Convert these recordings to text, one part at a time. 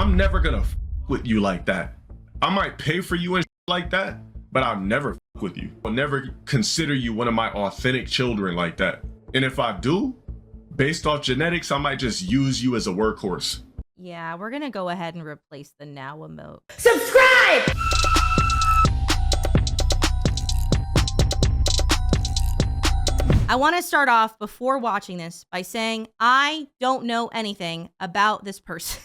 I'm never gonna with you like that. I might pay for you and like that, but I'll never with you. I'll never consider you one of my authentic children like that. And if I do, based off genetics, I might just use you as a workhorse. Yeah, we're gonna go ahead and replace the now emote. Subscribe! I want to start off before watching this by saying I don't know anything about this person.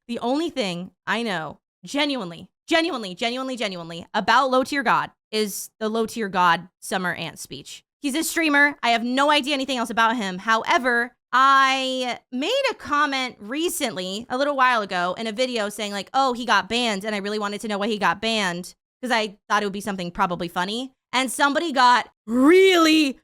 The only thing I know genuinely about LowTierGod is the LowTierGod Summer Ant speech. He's a streamer. I have no idea anything else about him. However, I made a comment recently, a little while ago, in a video saying like, oh, he got banned, and I really wanted to know why he got banned because I thought it would be something probably funny. And somebody got really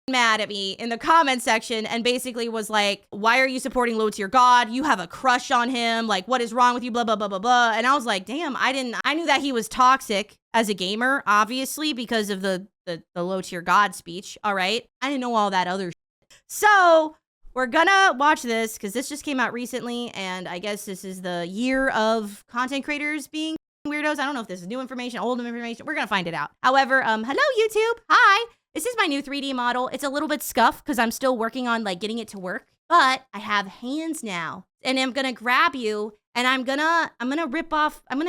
mad at me in the comment section and basically was like, why are you supporting LowTierGod? You have a crush on him. Like, what is wrong with you? Blah, blah, blah, blah, blah. And I was like, damn, I knew that he was toxic as a gamer, obviously, because of the LowTierGod speech. All right. I didn't know all that other shit. So we're gonna watch this because this just came out recently. And I guess this is the year of content creators being weirdos. I don't know if this is new information, old information. We're gonna find it out. However, hello, YouTube. Hi. This is my new 3D model. It's a little bit scuffed because I'm still working on like getting it to work, but I have hands now, and I'm gonna grab you and I'm gonna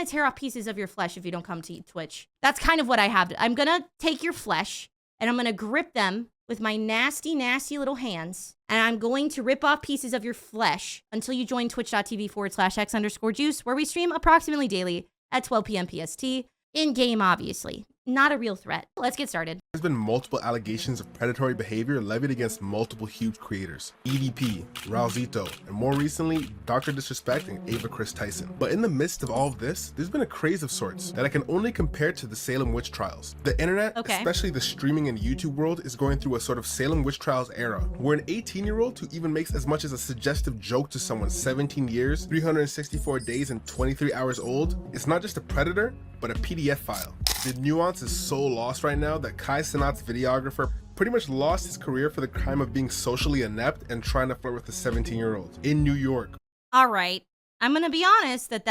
tear off pieces of your flesh if you don't come to Twitch. That's kind of what I have. I'm gonna take your flesh and I'm gonna grip them with my nasty little hands, and I'm going to rip off pieces of your flesh until you join twitch.tv/X_Juice, where we stream approximately daily at 12 p.m. PST, in game, obviously. Not a real threat. Let's get started. There's been multiple allegations of predatory behavior levied against multiple huge creators. EDP, Raulzito, and more recently, Dr. Disrespect and Ava Chris Tyson. But in the midst of all of this, there's been a craze of sorts that I can only compare to the Salem witch trials. The internet, especially the streaming and YouTube world, is going through a sort of Salem witch trials era, where an 18-year-old who even makes as much as a suggestive joke to someone 17 years, 364 days, and 23 hours old is not just a predator, but a PDF file. The nuance is so lost right now that Kai Cenat's videographer pretty much lost his career for the crime of being socially inept and trying to flirt with a 17-year-old in New York. All right. I'm going to be honest that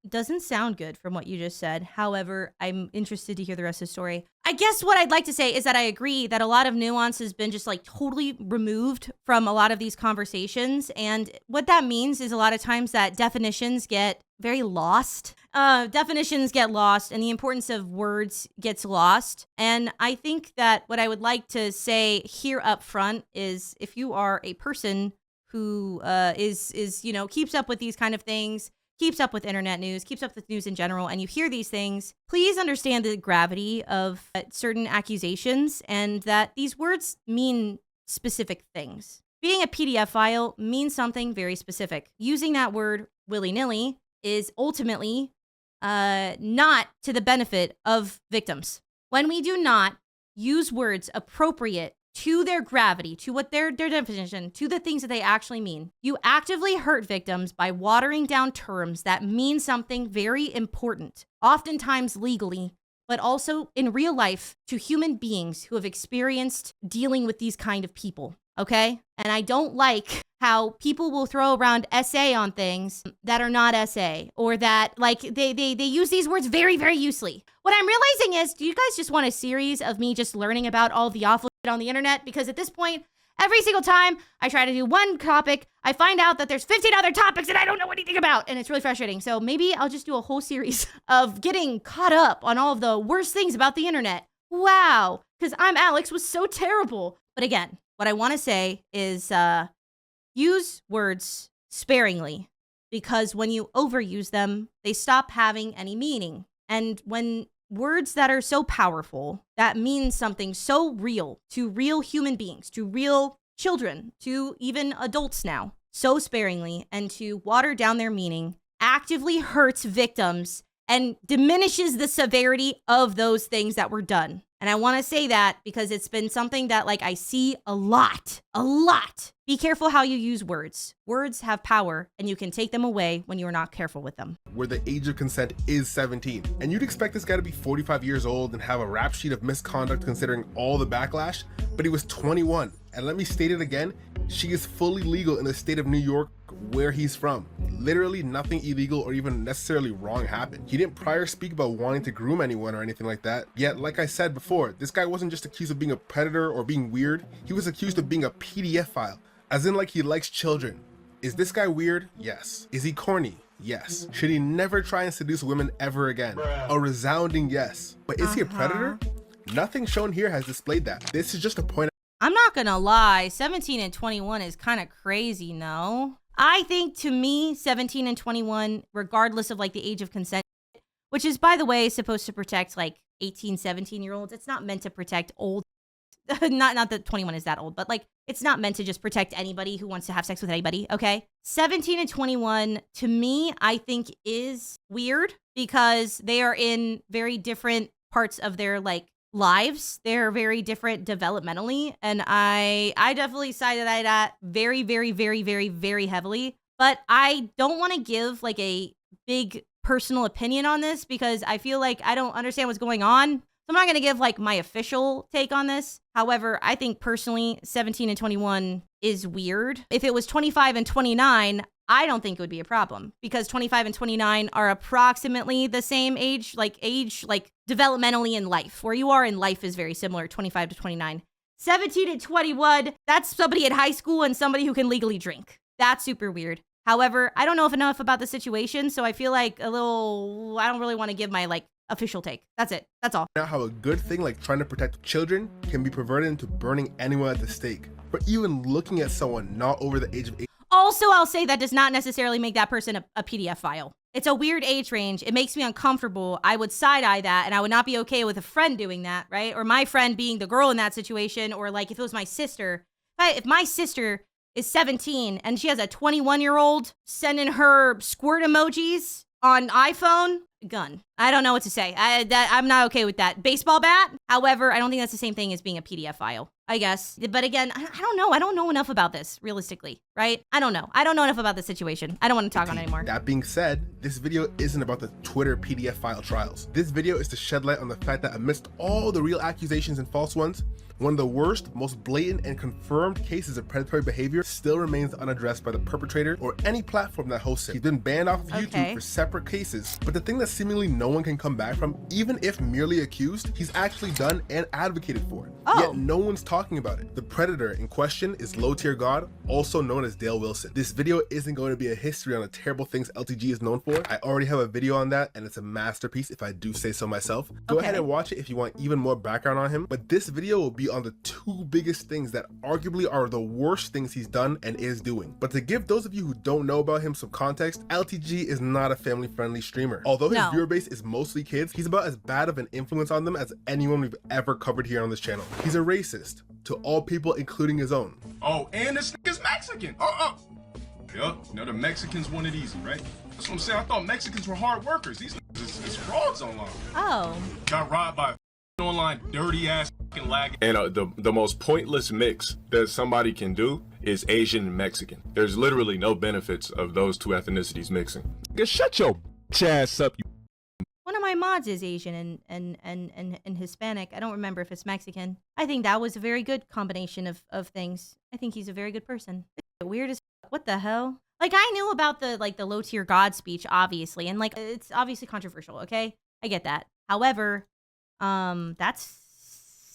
doesn't sound good from what you just said. However, I'm interested to hear the rest of the story. I guess what I'd like to say is that I agree that a lot of nuance has been just like totally removed from a lot of these conversations. And what that means is a lot of times that definitions get very lost. Definitions get lost and the importance of words gets lost. And I think that what I would like to say here up front is if you are a person who is keeps up with these kind of things, keeps up with internet news, keeps up with news in general, and you hear these things, please understand the gravity of certain accusations and that these words mean specific things. Being a PDF file means something very specific. Using that word willy-nilly is ultimately not to the benefit of victims. When we do not use words appropriate to their gravity, to what their definition, to the things that they actually mean, you actively hurt victims by watering down terms that mean something very important, oftentimes legally, but also in real life to human beings who have experienced dealing with these kind of people, okay? And I don't like how people will throw around SA on things that are not SA, or that like they use these words very loosely. What I'm realizing is, do you guys just want a series of me just learning about all the awful shit on the internet? Because at this point, every single time I try to do one topic, I find out that there's 15 other topics that I don't know anything about, and it's really frustrating. So maybe I'll just do a whole series of getting caught up on all of the worst things about the internet. Wow, because I'm Alex was so terrible. But again, what I want to say is use words sparingly, because when you overuse them, they stop having any meaning. And when words that are so powerful, that mean something so real to real human beings, to real children, to even adults now, so sparingly, and to water down their meaning actively hurts victims and diminishes the severity of those things that were done. And I want to say that because it's been something that like I see a lot. Be careful how you use words. Words have power and you can take them away when you are not careful with them. Where the age of consent is 17. And you'd expect this guy to be 45 years old and have a rap sheet of misconduct considering all the backlash, but he was 21. And let me state it again, she is fully legal in the state of New York, where he's from. Literally nothing illegal or even necessarily wrong happened. He didn't prior speak about wanting to groom anyone or anything like that. Yet, like I said before, this guy wasn't just accused of being a predator or being weird. He was accused of being a PDF file, as in like he likes children. Is this guy weird? Yes. Is he corny? Yes. Should he never try and seduce women ever again? A resounding yes. But is he a predator? Nothing shown here has displayed that. This is just a point. I'm not gonna lie, 17 and 21 is kind of crazy, no? I think to me, 17 and 21, regardless of like the age of consent, which is, by the way, supposed to protect like 18, 17-year-olds. It's not meant to protect old, not that 21 is that old, but like it's not meant to just protect anybody who wants to have sex with anybody, okay? 17 and 21, to me, I think is weird because they are in very different parts of their like lives. They're very different developmentally, and I definitely sided that very, very, very, very, very heavily. But I don't want to give like a big personal opinion on this because I feel like I don't understand what's going on. So I'm not going to give like my official take on this. However, I think personally 17 and 21 is weird. If it was 25 and 29, I don't think it would be a problem because 25 and 29 are approximately the same age developmentally in life. Where you are in life is very similar, 25 to 29. 17 and 21, that's somebody at high school and somebody who can legally drink. That's super weird. However, I don't know enough about the situation, so I feel like I don't really want to give my like official take. That's it. That's all. Now how a good thing like trying to protect children can be perverted into burning anyone at the stake. For even looking at someone not over the age of 18. Also, I'll say that does not necessarily make that person a PDF file. It's a weird age range. It makes me uncomfortable. I would side-eye that, and I would not be okay with a friend doing that, right? Or my friend being the girl in that situation, or like if it was my sister. If my sister is 17 and she has a 21-year-old sending her squirt emojis on iPhone, gun. I don't know what to say. I'm not okay with that. Baseball bat. However, I don't think that's the same thing as being a PDF file, I guess. But again, I don't know. I don't know enough about this, realistically, right? I don't know. I don't know enough about the situation. I don't want to talk on it anymore. That being said, this video isn't about the Twitter PDF file trials. This video is to shed light on the fact that amidst all the real accusations and false ones, one of the worst, most blatant and confirmed cases of predatory behavior still remains unaddressed by the perpetrator or any platform that hosts it. He's been banned off of YouTube for separate cases, but the thing that seemingly no one can come back from, even if merely accused, he's actually done and advocated for. Yet no one's talking about it. The predator in question is LowTierGod, also known as Dale Wilson. This video isn't going to be a history on the terrible things LTG is known for. I already have a video on that, and it's a masterpiece if I do say so myself. Go ahead and watch it if you want even more background on him, but this video will be on the two biggest things that arguably are the worst things he's done and is doing. But to give those of you who don't know about him some context, LTG is not a family-friendly streamer. Although his viewer base is mostly kids, he's about as bad of an influence on them as anyone we've ever covered here on this channel. He's a racist to all people, including his own. Oh, and this nigga's Mexican. Yup, you know the Mexicans want it easy, right? That's what I'm saying. I thought Mexicans were hard workers. These niggas is frauds online. Got robbed by a online dirty ass lag. And the most pointless mix that somebody can do is Asian and Mexican. There's literally no benefits of those two ethnicities mixing. Just shut your ass up, you. One of my mods is Asian and Hispanic. I don't remember if it's Mexican. I think that was a very good combination of things. I think he's a very good person. It's weird as fuck. What the hell? Like, I knew about the LowTierGod speech, obviously, and like it's obviously controversial, okay? I get that. However, that's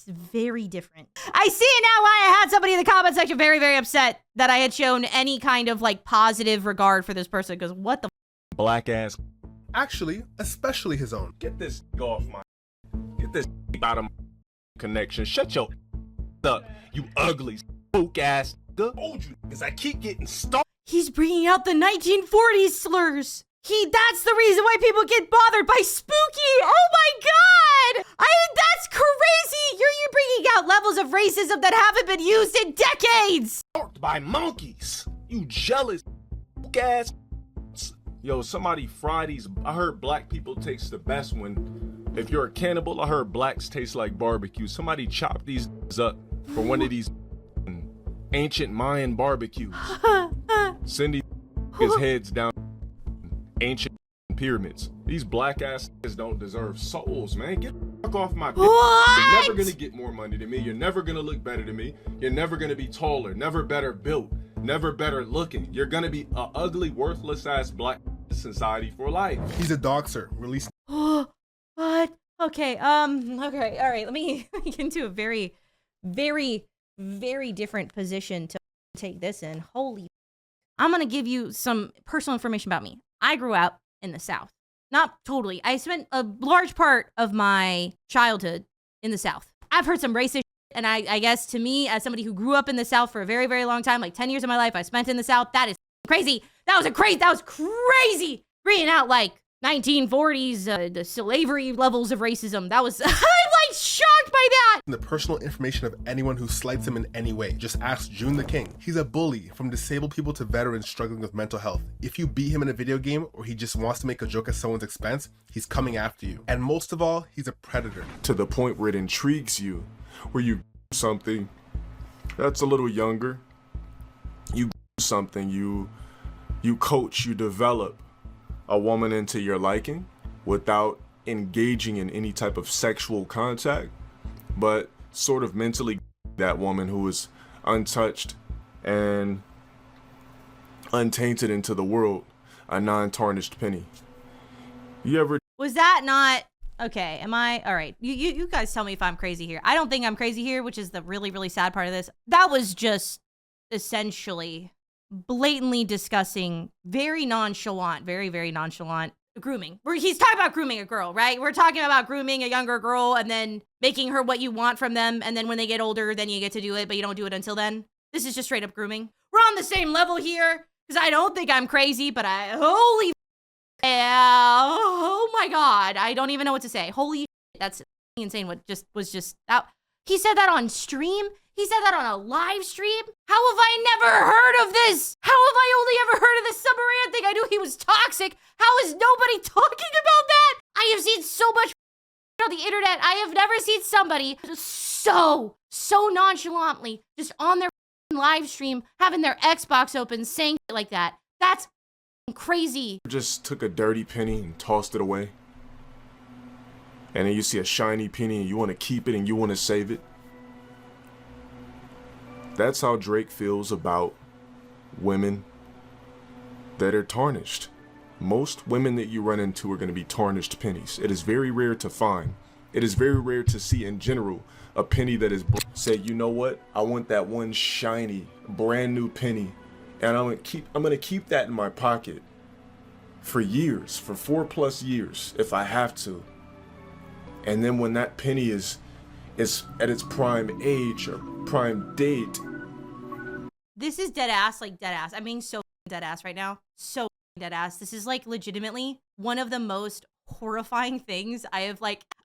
very different. I see it now why I had somebody in the comment section very, very upset that I had shown any kind of like positive regard for this person, because what the black ass. Actually, especially his own. Get this off my. Get this out of my connection. Shut your up, you ugly spook ass. Told you, because I keep getting stuck. He's bringing out the 1940s slurs. That's the reason why people get bothered by spooky. Oh my God. That's crazy. You're bringing out levels of racism that haven't been used in decades. By monkeys. You jealous ass. Yo, somebody fry these. I heard black people taste the best when, if you're a cannibal, I heard blacks taste like barbecue. Somebody chop these up for one of these ancient Mayan barbecues. Send these heads down ancient pyramids. These black ass don't deserve souls, man. Get the fuck off my bitch. You're never gonna get more money than me. You're never gonna look better than me. You're never gonna be taller, never better built, never better looking. You're gonna be a ugly, worthless ass black in society for life. He's a doxer, released. What? Okay, okay, all right, let me get into a very, very different position to take this in. Holy, I'm gonna give you some personal information about me. I grew up in the South. Not totally. I spent a large part of my childhood in the South. I've heard some racist shit, and I guess to me, as somebody who grew up in the South for a very, very long time, like 10 years of my life I spent in the South, that is crazy. That was crazy. Reading out like 1940s, the slavery levels of racism. That was, I'm like shocked by that. The personal information of anyone who slights him in any way. Just ask June the King. He's a bully, from disabled people to veterans struggling with mental health. If you beat him in a video game or he just wants to make a joke at someone's expense, he's coming after you. And most of all, he's a predator. To the point where it intrigues you, where you something that's a little younger, you something, you coach, you develop a woman into your liking without engaging in any type of sexual contact, but sort of mentally that woman who is untouched and untainted into the world, a non-tarnished penny. You ever... Was that not... Okay, am I... All right, you guys tell me if I'm crazy here. I don't think I'm crazy here, which is the really, really sad part of this. That was just essentially blatantly discussing, very nonchalant, very, very nonchalant grooming. He's talking about grooming a girl, right? We're talking about grooming a younger girl and then making her what you want from them. And then when they get older, then you get to do it, but you don't do it until then. This is just straight up grooming. We're on the same level here because I don't think I'm crazy, but holy, oh my God. I don't even know what to say. Holy shit, that's insane. What was just out. He said that on stream. He said that on a live stream? How have I never heard of this? How have I only ever heard of this submarine thing? I knew he was toxic. How is nobody talking about that? I have seen so much on the internet. I have never seen somebody so nonchalantly just on their live stream having their Xbox open saying shit like that. That's crazy. Just took a dirty penny and tossed it away. And then you see a shiny penny and you want to keep it and you want to save it. That's how Drake feels about women that are tarnished. Most women that you run into are going to be tarnished pennies. It is very rare to find. It is very rare to see in general a penny that is say, you know what? I want that one shiny, brand new penny, and I'm gonna keep that in my pocket for years, for 4+ years, if I have to. And then when that penny is at its prime age or prime date. This is dead ass, like dead ass. I mean, so dead ass right now. So dead ass. This is like legitimately one of the most horrifying things I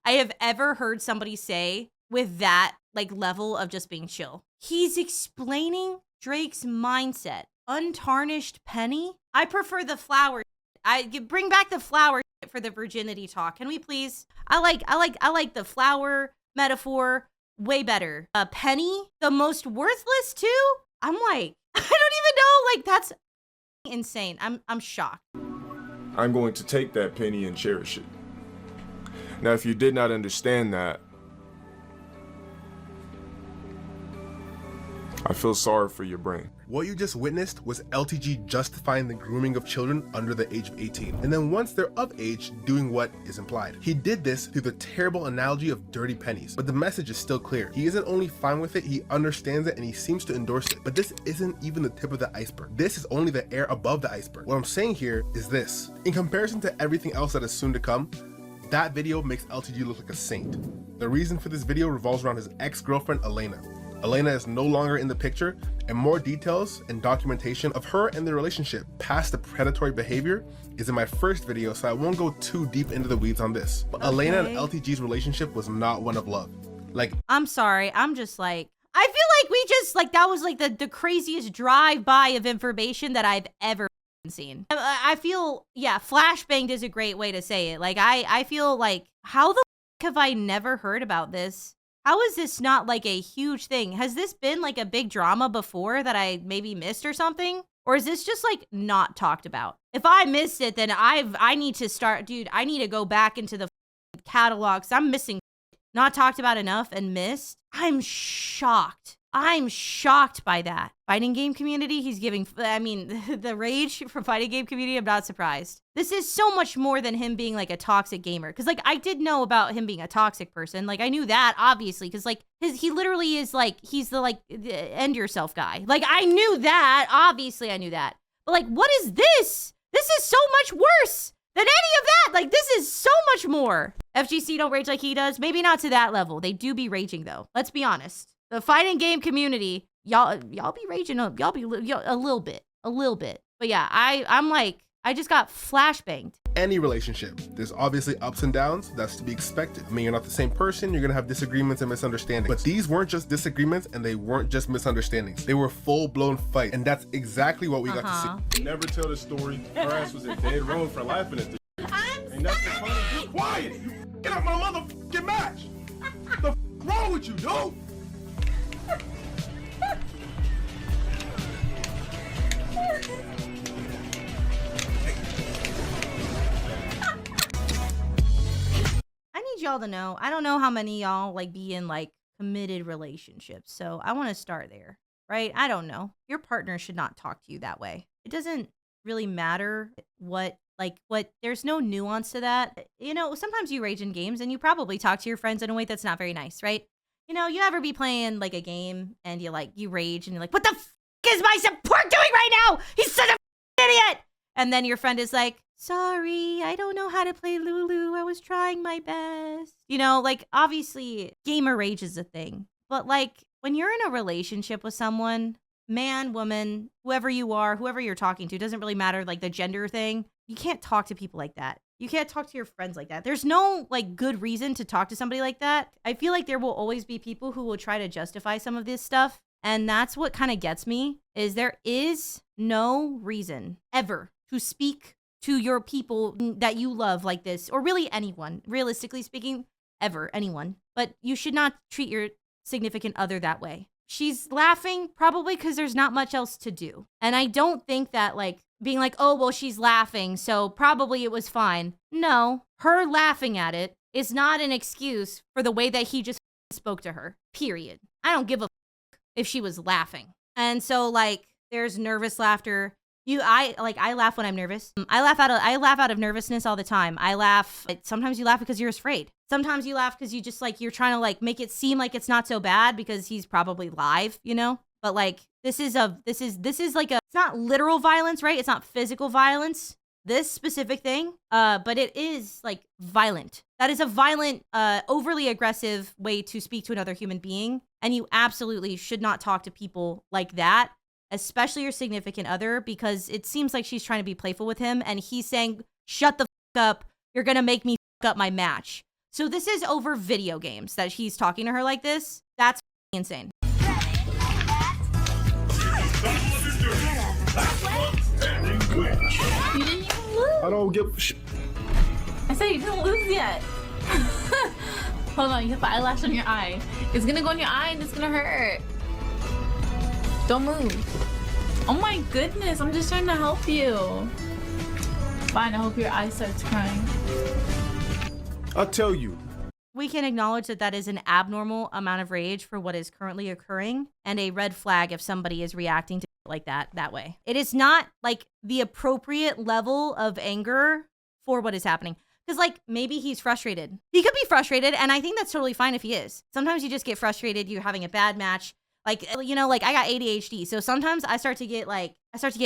have ever heard somebody say with that like level of just being chill. He's explaining Drake's mindset. Untarnished penny? I prefer the flower. Bring back the flower for the virginity talk. Can we please? I like the flower metaphor way better. A penny, the most worthless too? I'm like, I don't even know, like that's insane. I'm shocked. I'm going to take that penny and cherish it. Now, if you did not understand that, I feel sorry for your brain. What you just witnessed was LTG justifying the grooming of children under the age of 18, and then once they're of age, doing what is implied. He did this through the terrible analogy of dirty pennies, but the message is still clear. He isn't only fine with it, he understands it and he seems to endorse it. But this isn't even the tip of the iceberg. This is only the air above the iceberg. What I'm saying here is this. In comparison to everything else that is soon to come, that video makes LTG look like a saint. The reason for this video revolves around his ex-girlfriend, Elena. Elena is no longer in the picture, and more details and documentation of her and their relationship past the predatory behavior is in my first video, so I won't go too deep into the weeds on this. But okay. Elena and LTG's relationship was not one of love. Like, I'm sorry, I'm just like, I feel like we just, like, that was like the craziest drive-by of information that I've ever seen. I feel, yeah, flashbanged is a great way to say it. Like, I feel like, how the f have I never heard about this? How is this not like a huge thing? Has this been like a big drama before that I maybe missed or something? Or is this just like not talked about? If I missed it, then I need to start, dude, I need to go back into the catalog. 'Cause I'm missing not talked about enough and missed. I'm shocked. I'm shocked by that. Fighting game community, he's giving, I mean, the rage for fighting game community, I'm not surprised. This is so much more than him being like a toxic gamer. Because like, I did know about him being a toxic person. Like, I knew that, obviously. Because like, he literally is like, he's the like, end yourself guy. Like, I knew that. Obviously, I knew that. But like, what is this? This is so much worse than any of that. Like, this is so much more. FGC don't rage like he does. Maybe not to that level. They do be raging, though. Let's be honest. The fighting game community, y'all be raging, y'all be a little bit. But yeah, I'm like, I just got flashbanged. Any relationship, there's obviously ups and downs. That's to be expected. I mean, you're not the same person. You're gonna have disagreements and misunderstandings. But these weren't just disagreements, and they weren't just misunderstandings. They were full-blown fight, and that's exactly what we got to see. Never tell the story. Her ass was in dead wrong for laughing at this. Ain't nothing funny. Be quiet. You get up my motherfucking match. The wrong with you, dude? I need y'all to know, I don't know how many y'all like be in like committed relationships. So I want to start there, right? I don't know. Your partner should not talk to you that way. It doesn't really matter what, there's no nuance to that. You know, sometimes you rage in games and you probably talk to your friends in a way that's not very nice, right? You know, you ever be playing like a game and you rage and you're like, what the f is my support doing right now? He's such a idiot. And then your friend is like, sorry, I don't know how to play Lulu. I was trying my best. You know, like obviously gamer rage is a thing, but like when you're in a relationship with someone, man, woman, whoever you are, whoever you're talking to, doesn't really matter, like the gender thing. You can't talk to people like that. You can't talk to your friends like that. There's no like good reason to talk to somebody like that. I feel like there will always be people who will try to justify some of this stuff. And that's what kind of gets me, is there is no reason ever to speak to your people that you love like this, or really anyone, realistically speaking, ever, anyone. But you should not treat your significant other that way. She's laughing probably because there's not much else to do. And I don't think that like being like, oh, well, she's laughing, so probably it was fine. No, her laughing at it is not an excuse for the way that he just spoke to her, period. I don't give a if she was laughing. And so like there's nervous laughter. I laugh when I'm nervous. I laugh out of nervousness all the time. I laugh. Sometimes you laugh because you're afraid. Sometimes you laugh because you just like, you're trying to like make it seem like it's not so bad because he's probably live, you know? But like, this is like it's not literal violence, right? It's not physical violence, this specific thing. But it is like violent. That is a violent, overly aggressive way to speak to another human being. And you absolutely should not talk to people like that, especially your significant other, because it seems like she's trying to be playful with him. And he's saying, shut the f up. You're going to make me f up my match. So this is over video games that he's talking to her like this. That's insane. You didn't even lose. I don't give a shit. I said you didn't lose yet. Hold on, you have eyelash on your eye. It's gonna go in your eye and it's gonna hurt. Don't move. Oh my goodness, I'm just trying to help you. Fine, I hope your eye starts crying. I'll tell you. We can acknowledge that that is an abnormal amount of rage for what is currently occurring, and a red flag if somebody is reacting to like that way. It is not like the appropriate level of anger for what is happening. Because like maybe he's frustrated. He could be frustrated, and I think that's totally fine if he is. Sometimes you just get frustrated, you're having a bad match. Like, you know, like I got ADHD, so sometimes I start to get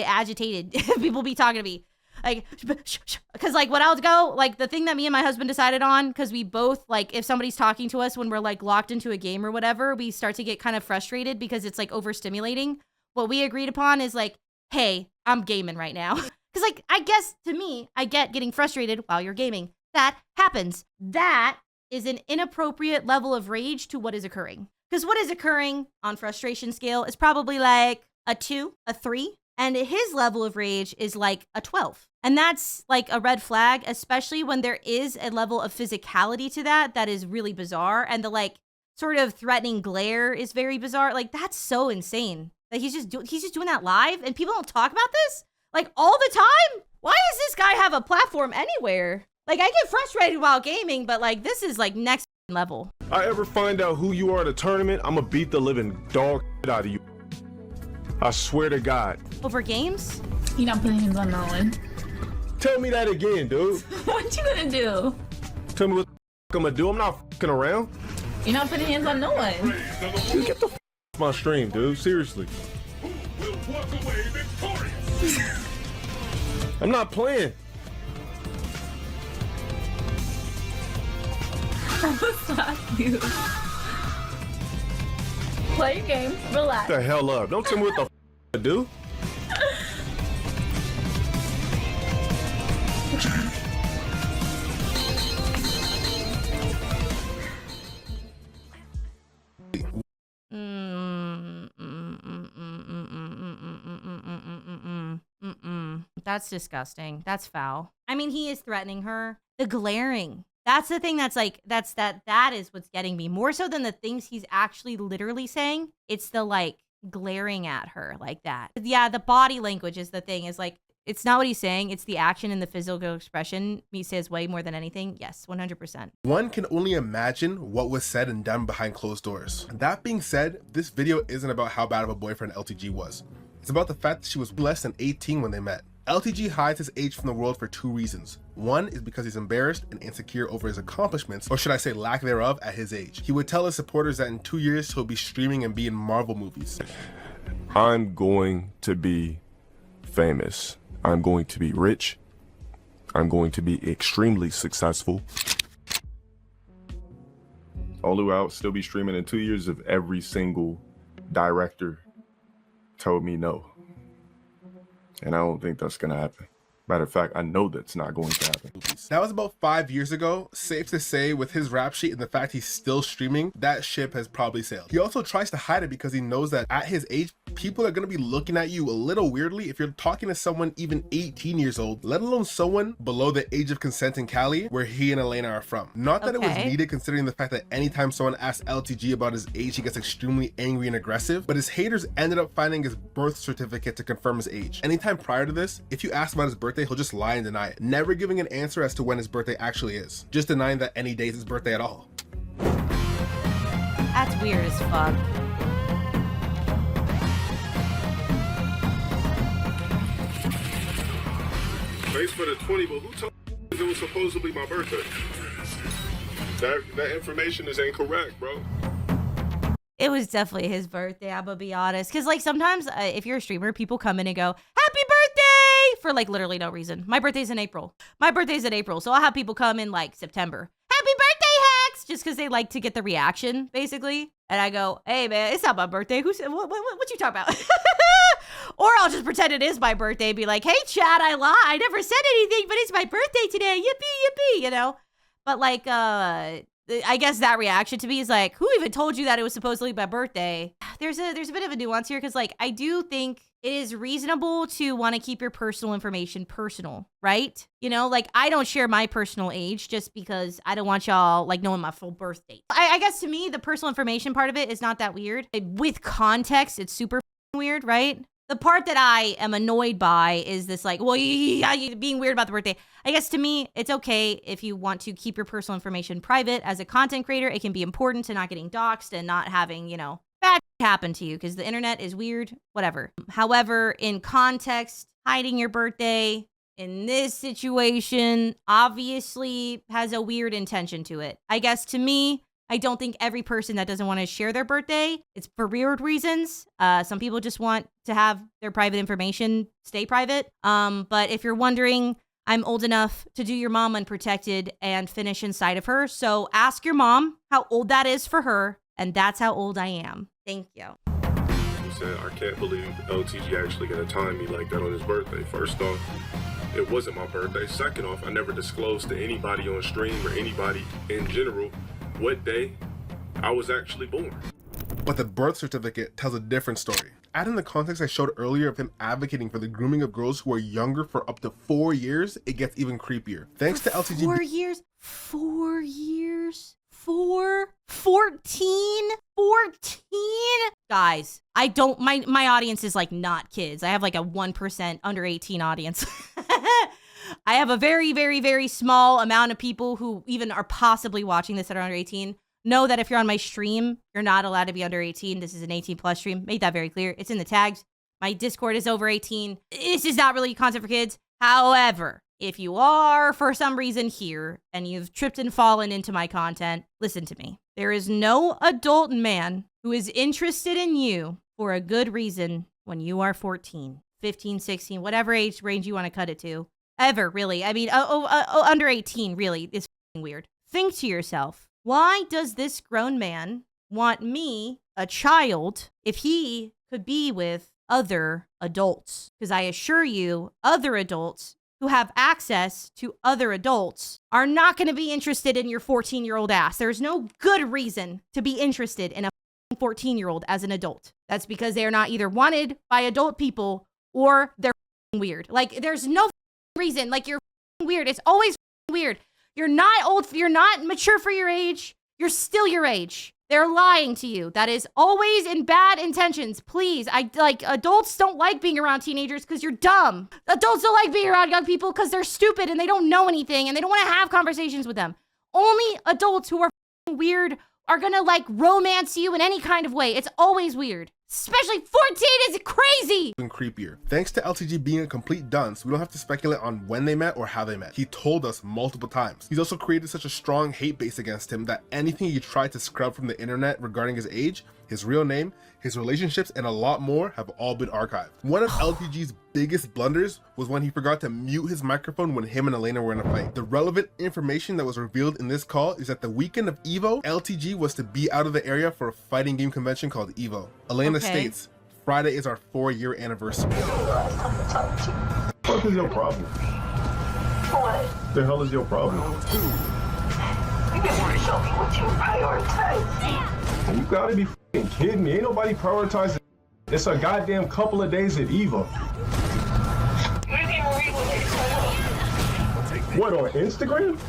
agitated. People be talking to me. Like, because like what I'll go, like the thing that me and my husband decided on, because we both like, if somebody's talking to us when we're like locked into a game or whatever, we start to get kind of frustrated because it's like overstimulating. What we agreed upon is like, hey, I'm gaming right now. Because like, I guess to me, I get getting frustrated while you're gaming. That happens. That is an inappropriate level of rage to what is occurring. Because what is occurring on frustration scale is probably like a 2, a 3. And his level of rage is like a 12. And that's like a red flag, especially when there is a level of physicality to that is really bizarre. And the like sort of threatening glare is very bizarre. Like that's so insane that he's just doing that live and people don't talk about this like all the time. Why does this guy have a platform anywhere? Like I get frustrated while gaming, but like this is like next level. I ever find out who you are at a tournament, I'ma beat the living dog out of you. I swear to God. Over games? You're not putting hands on no one. Tell me that again, dude. What you gonna do? Tell me what the I'm gonna do. I'm not fucking around. You're not putting hands on no one. Dude, get the off my stream, dude. Seriously. I'm not playing. Stop you. Play your game. Relax. Get the hell up. Don't tell me what the to do. That's disgusting. That's foul. I mean, he is threatening her. The glaring. That's the thing that's like, that is what's getting me. More so than the things he's actually literally saying. It's the like glaring at her like that. Yeah, the body language is the thing. Is like, it's not what he's saying. It's the action and the physical expression he says way more than anything. Yes, 100%. One can only imagine what was said and done behind closed doors. That being said, this video isn't about how bad of a boyfriend LTG was. It's about the fact that she was less than 18 when they met. LTG hides his age from the world for two reasons. One is because he's embarrassed and insecure over his accomplishments, or should I say lack thereof, at his age. He would tell his supporters that in 2 years he'll be streaming and be in Marvel movies. I'm going to be famous. I'm going to be rich. I'm going to be extremely successful. All the way I'll still be streaming in 2 years if every single director told me no. And I don't think that's gonna happen. Matter of fact, I know that's not going to happen. That was about 5 years ago. Safe to say, with his rap sheet and the fact he's still streaming, that ship has probably sailed. He also tries to hide it because he knows that at his age, people are going to be looking at you a little weirdly if you're talking to someone even 18 years old, let alone someone below the age of consent in Cali, where he and Elena are from. Not that it was needed, considering the fact that anytime someone asks LTG about his age, he gets extremely angry and aggressive, but his haters ended up finding his birth certificate to confirm his age. Anytime prior to this, if you ask about his birthday, he'll just lie and deny it, never giving an answer as to when his birthday actually is, just denying that any day is his birthday at all. That's weird as fuck. Thanks for the 20, but who told me it was supposedly my birthday? That information is incorrect, bro. It was definitely his birthday, I'm gonna be honest. Because, like, sometimes if you're a streamer, people come in and go, happy birthday! For, like, literally no reason. My birthday's in April. My birthday's in April. So I'll have people come in, like, September. Happy birthday, Hex! Just because they like to get the reaction, basically. And I go, hey, man, it's not my birthday. Who said, what you talking about? Or I'll just pretend it is my birthday and be like, hey, Chad, I lied. I never said anything, but it's my birthday today. Yippee, yippee, you know? But, like, I guess that reaction to me is like, who even told you that it was supposedly my birthday? There's a bit of a nuance here because, like, I do think it is reasonable to want to keep your personal information personal, right? You know, like, I don't share my personal age just because I don't want y'all, like, knowing my full birth date. I guess to me, the personal information part of it is not that weird. With context, it's super weird, right? The part that I am annoyed by is this, like, well, you being weird about the birthday. I guess to me, it's okay if you want to keep your personal information private. As a content creator, it can be important to not getting doxxed and not having, you know, bad happen to you because the internet is weird, whatever. However, in context, hiding your birthday in this situation obviously has a weird intention to it. I guess to me, I don't think every person that doesn't want to share their birthday, it's for weird reasons. Some people just want to have their private information stay private. But if you're wondering, I'm old enough to do your mom unprotected and finish inside of her. So ask your mom how old that is for her. And that's how old I am. Thank you. He said, I can't believe LTG actually gonna time me like that on his birthday. First off, it wasn't my birthday. Second off, I never disclosed to anybody on stream or anybody in general what day I was actually born. But the birth certificate tells a different story. Add in the context I showed earlier of him advocating for the grooming of girls who are younger for up to 4 years, it gets even creepier. Thanks to LTG. 4 years? 4 years? 14? Guys, I don't, my audience is like not kids. I have like a 1% under 18 audience. I have a very, very, very small amount of people who even are possibly watching this that are under 18. Know that if you're on my stream, you're not allowed to be under 18. This is an 18 plus stream. Made that very clear. It's in the tags. My Discord is over 18. This is not really content for kids. However, if you are for some reason here and you've tripped and fallen into my content, listen to me. There is no adult man who is interested in you for a good reason when you are 14, 15, 16, whatever age range you want to cut it to. Ever, really. I mean, under 18, really, is weird. Think to yourself, why does this grown man want me, a child, if he could be with other adults? Because I assure you, other adults who have access to other adults are not going to be interested in your 14-year-old ass. There's no good reason to be interested in a 14-year-old as an adult. That's because they are not either wanted by adult people or they're weird. Like, there's no reason. Like, you're weird. It's always weird. You're not old. You're not mature for your age. You're still your age. They're lying to you. That is always in bad intentions. Please, adults don't like being around teenagers because you're dumb. Adults don't like being around young people because they're stupid and they don't know anything and they don't want to have conversations with them. Only adults who are weird are gonna romance you in any kind of way. It's always weird. Especially 14 is crazy! Even creepier. Thanks to LTG being a complete dunce, we don't have to speculate on when they met or how they met. He told us multiple times. He's also created such a strong hate base against him that anything he tried to scrub from the internet regarding his age, his real name, his relationships, and a lot more have all been archived. One of LTG's biggest blunders was when he forgot to mute his microphone when him and Elena were in a fight. The relevant information that was revealed in this call is that the weekend of EVO, LTG was to be out of the area for a fighting game convention called EVO. Elena states, Friday is our 4-year anniversary. What is your problem? What? The hell is your problem? You never show me what you prioritize. You gotta be f***ing kidding me. Ain't nobody prioritizing. It's a goddamn couple of days at EVO. You didn't even read what they said. What, on Instagram?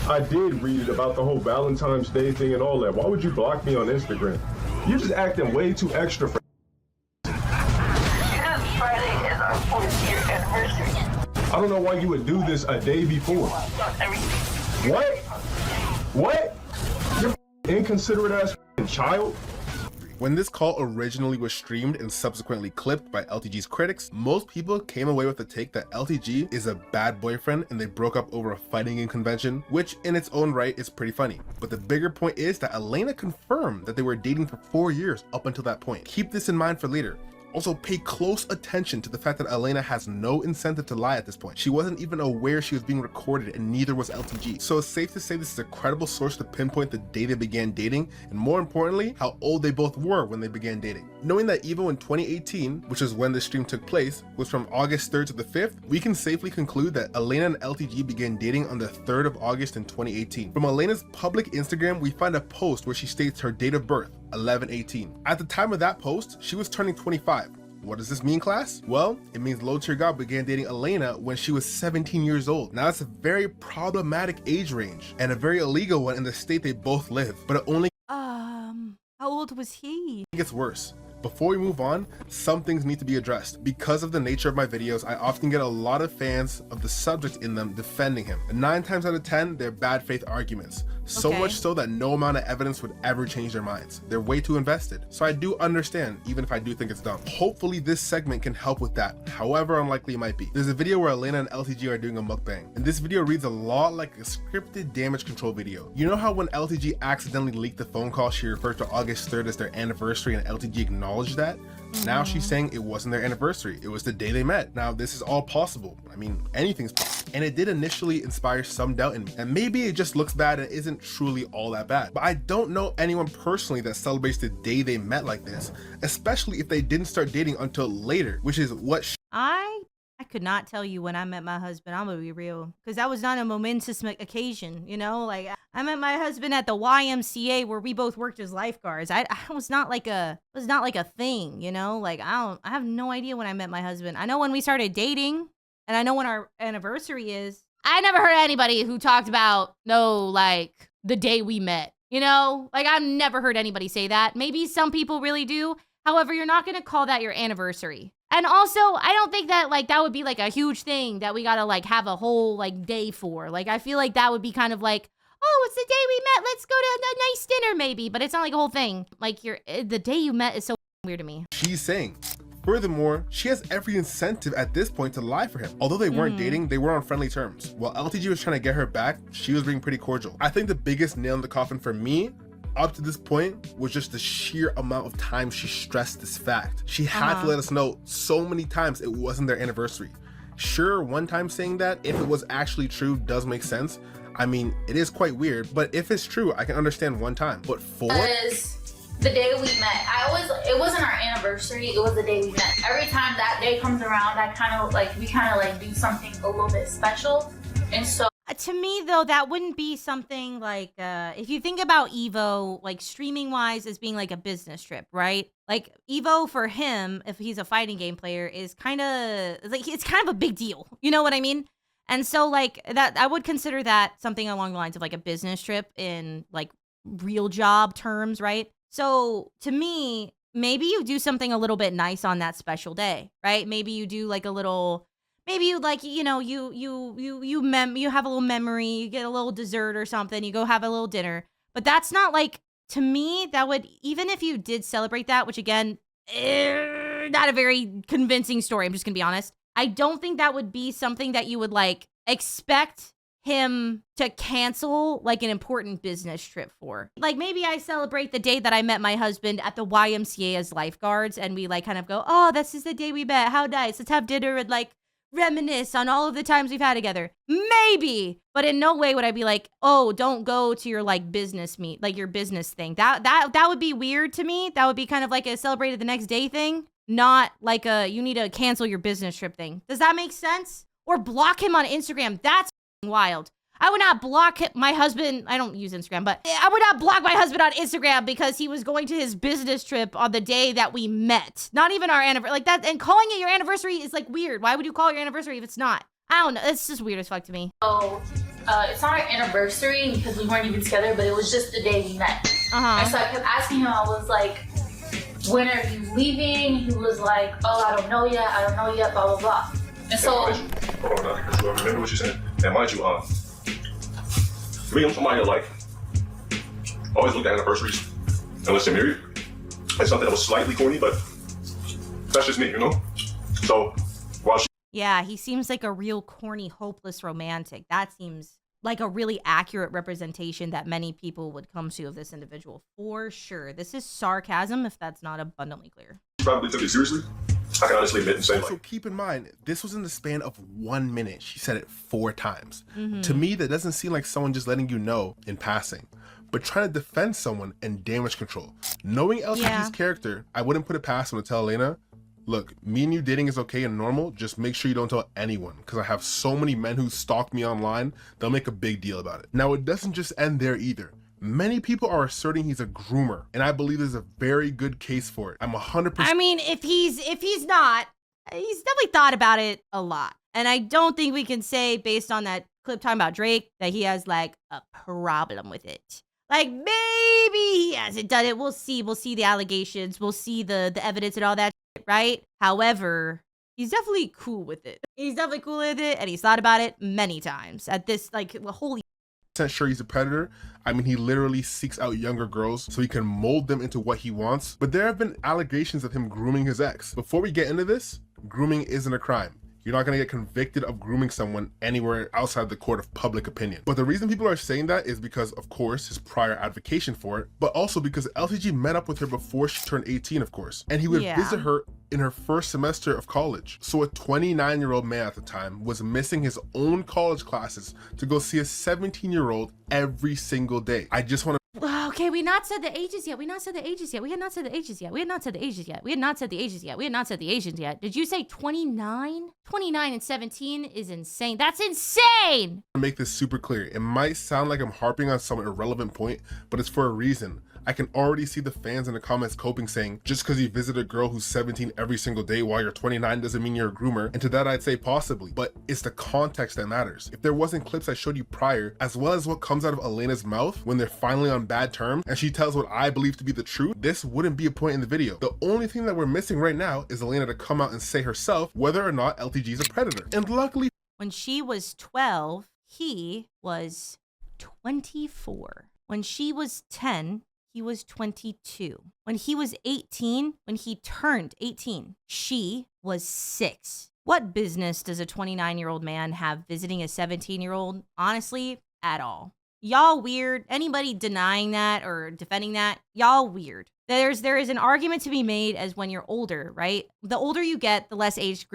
I did read it about the whole Valentine's Day thing and all that. Why would you block me on Instagram? You're just acting way too extra for. Because Friday is our 4th-year anniversary. I don't know why you would do this a day before. What? What? You're inconsiderate ass child? When this call originally was streamed and subsequently clipped by LTG's critics, most people came away with the take that LTG is a bad boyfriend and they broke up over a fighting game convention, which in its own right is pretty funny. But the bigger point is that Elena confirmed that they were dating for 4 years up until that point. Keep this in mind for later. Also, pay close attention to the fact that Elena has no incentive to lie at this point. She wasn't even aware she was being recorded, and neither was LTG. So it's safe to say this is a credible source to pinpoint the day they began dating, and more importantly, how old they both were when they began dating. Knowing that EVO in 2018, which is when this stream took place, was from August 3rd to the 5th, we can safely conclude that Elena and LTG began dating on the 3rd of August in 2018. From Elena's public Instagram, we find a post where she states her date of birth, 11/18. At the time of that post, she was turning 25. What does this mean, class? Well, it means LowTierGod began dating Elena when she was 17 years old. Now, it's a very problematic age range and a very illegal one in the state they both live, but it only how old was he? gets worse. Before we move on, some things need to be addressed. Because of the nature of my videos, I often get a lot of fans of the subject in them defending him. And 9 times out of 10, they're bad faith arguments. So much so that no amount of evidence would ever change their minds. They're way too invested. So I do understand, even if I do think it's dumb. Hopefully this segment can help with that, however unlikely it might be. There's a video where Elena and LTG are doing a mukbang, and this video reads a lot like a scripted damage control video. You know how when LTG accidentally leaked the phone call, she referred to August 3rd as their anniversary and LTG acknowledged that? Now she's saying it wasn't their anniversary, it was the day they met. Now this is all possible. I mean, anything's possible. And it did initially inspire some doubt in me. And maybe it just looks bad and isn't truly all that bad. But I don't know anyone personally that celebrates the day they met like this, especially if they didn't start dating until later, which is what I could not tell you when I met my husband. I'm gonna be real, because that was not a momentous occasion, you know. Like, I met my husband at the YMCA where we both worked as lifeguards. I was not like a thing, you know. Like, I have no idea when I met my husband. I know when we started dating, and I know when our anniversary is. I never heard anybody who talked about like the day we met, you know. Like, I've never heard anybody say that. Maybe some people really do. However, you're not gonna call that your anniversary. And also, I don't think that like that would be like a huge thing that we gotta like have a whole like day for. Like I feel like that would be kind of like, oh, it's the day we met. Let's go to a nice dinner maybe. But it's not like a whole thing. Like the day you met is so weird to me. She's saying. Furthermore, she has every incentive at this point to lie for him. Although they weren't dating, they were on friendly terms. While LTG was trying to get her back, she was being pretty cordial. I think the biggest nail in the coffin for me up to this point was just the sheer amount of time she stressed this fact. She had to let us know so many times it wasn't their anniversary. Sure, one time saying that, if it was actually true, does make sense. I mean, it is quite weird, but if it's true, I can understand one time. But four? Because the day we met, it wasn't our anniversary, it was the day we met. Every time that day comes around, we kind of like do something a little bit special. And so to me though, that wouldn't be something like if you think about Evo like streaming wise as being like a business trip, right? Like Evo for him, if he's a fighting game player, is kind of like it's kind of a big deal. You know what I mean? And so like that, I would consider that something along the lines of like a business trip in like real job terms, right? So to me, maybe you do something a little bit nice on that special day, right? Maybe you do like a little, maybe you like, you know, you have a little memory, you get a little dessert or something, you go have a little dinner. But that's not like, to me, that would, even if you did celebrate that, which again, not a very convincing story, I'm just gonna be honest. I don't think that would be something that you would like expect him to cancel like an important business trip for. Like maybe I celebrate the day that I met my husband at the YMCA as lifeguards and we like kind of go, oh, this is the day we met. How nice. Let's have dinner and like reminisce on all of the times we've had together. Maybe, but in no way would I be like, oh, don't go to your like business meet, like your business thing. That would be weird to me. That would be kind of like a celebrated the next day thing, not like a you need to cancel your business trip thing. Does that make sense? Or block him on Instagram. That's wild. I would not block my husband. I don't use Instagram, but I would not block my husband on Instagram because he was going to his business trip on the day that we met. Not even our anniversary. Like that, and calling it your anniversary is like weird. Why would you call it your anniversary if it's not? I don't know. It's just weird as fuck to me. So it's not our anniversary because we weren't even together, but it was just the day we met. And so I kept asking him, I was like, when are you leaving? He was like, oh, I don't know yet, blah, blah, blah. And so hold on, I remember what you said. And mind you, me, I'm somebody that like always looked at anniversaries unless they're married. It's something that was slightly corny, but that's just me, you know? So while she yeah, he seems like a real corny, hopeless romantic. That seems like a really accurate representation that many people would come to of this individual for sure. This is sarcasm if that's not abundantly clear. probably took it seriously, I can honestly admit and say, So like, keep in mind, this was in the span of 1 minute. She said it 4 times. To me, that doesn't seem like someone just letting you know in passing, but trying to defend someone and damage control. Knowing LTG's character, I wouldn't put it past him to tell Elena, look, me and you dating is okay and normal, just make sure you don't tell anyone, because I have so many men who stalk me online, they'll make a big deal about it. Now, it doesn't just end there either. Many people are asserting he's a groomer, and I believe there's a very good case for it. I'm 100%. I mean, if he's not, he's definitely thought about it a lot. And I don't think we can say, based on that clip talking about Drake, that he has like a problem with it. Like maybe he hasn't done it. We'll see. We'll see the allegations. We'll see the evidence and all that shit, right? However, he's definitely cool with it. He's definitely cool with it, and he's thought about it many times. At this, like, holy. Sure he's a predator. I mean, he literally seeks out younger girls so he can mold them into what he wants. But there have been allegations of him grooming his ex. Before we get into this, grooming isn't a crime. You're not gonna get convicted of grooming someone anywhere outside the court of public opinion. But the reason people are saying that is because, of course, his prior advocation for it, but also because LTG met up with her before she turned 18, of course. And he would visit her in her first semester of college. So a 29-year-old man at the time was missing his own college classes to go see a 17-year-old every single day. I just want to Okay, we not said the ages yet. We not said the ages yet. We had not said the ages yet. We had not said the ages yet. We had not said the ages yet. We had not said the ages yet. Did you say 29? 29 and 17 is insane. That's insane! make this super clear. It might sound like I'm harping on some irrelevant point, but it's for a reason. I can already see the fans in the comments coping saying, just because you visit a girl who's 17 every single day while you're 29 doesn't mean you're a groomer. And to that I'd say possibly, but it's the context that matters. If there wasn't clips I showed you prior, as well as what comes out of Elena's mouth when they're finally on bad terms and she tells what I believe to be the truth, this wouldn't be a point in the video. The only thing that we're missing right now is Elena to come out and say herself whether or not LTG is a predator. And luckily, When she was 12, he was 24. When she was 10, he was 22. When he was 18, when he turned 18, she was 6. What business does a 29-year-old man have visiting a 17-year-old? Honestly, at all. Y'all weird. Anybody denying that or defending that, y'all weird. There is an argument to be made as when you're older, right? The older you get, the less age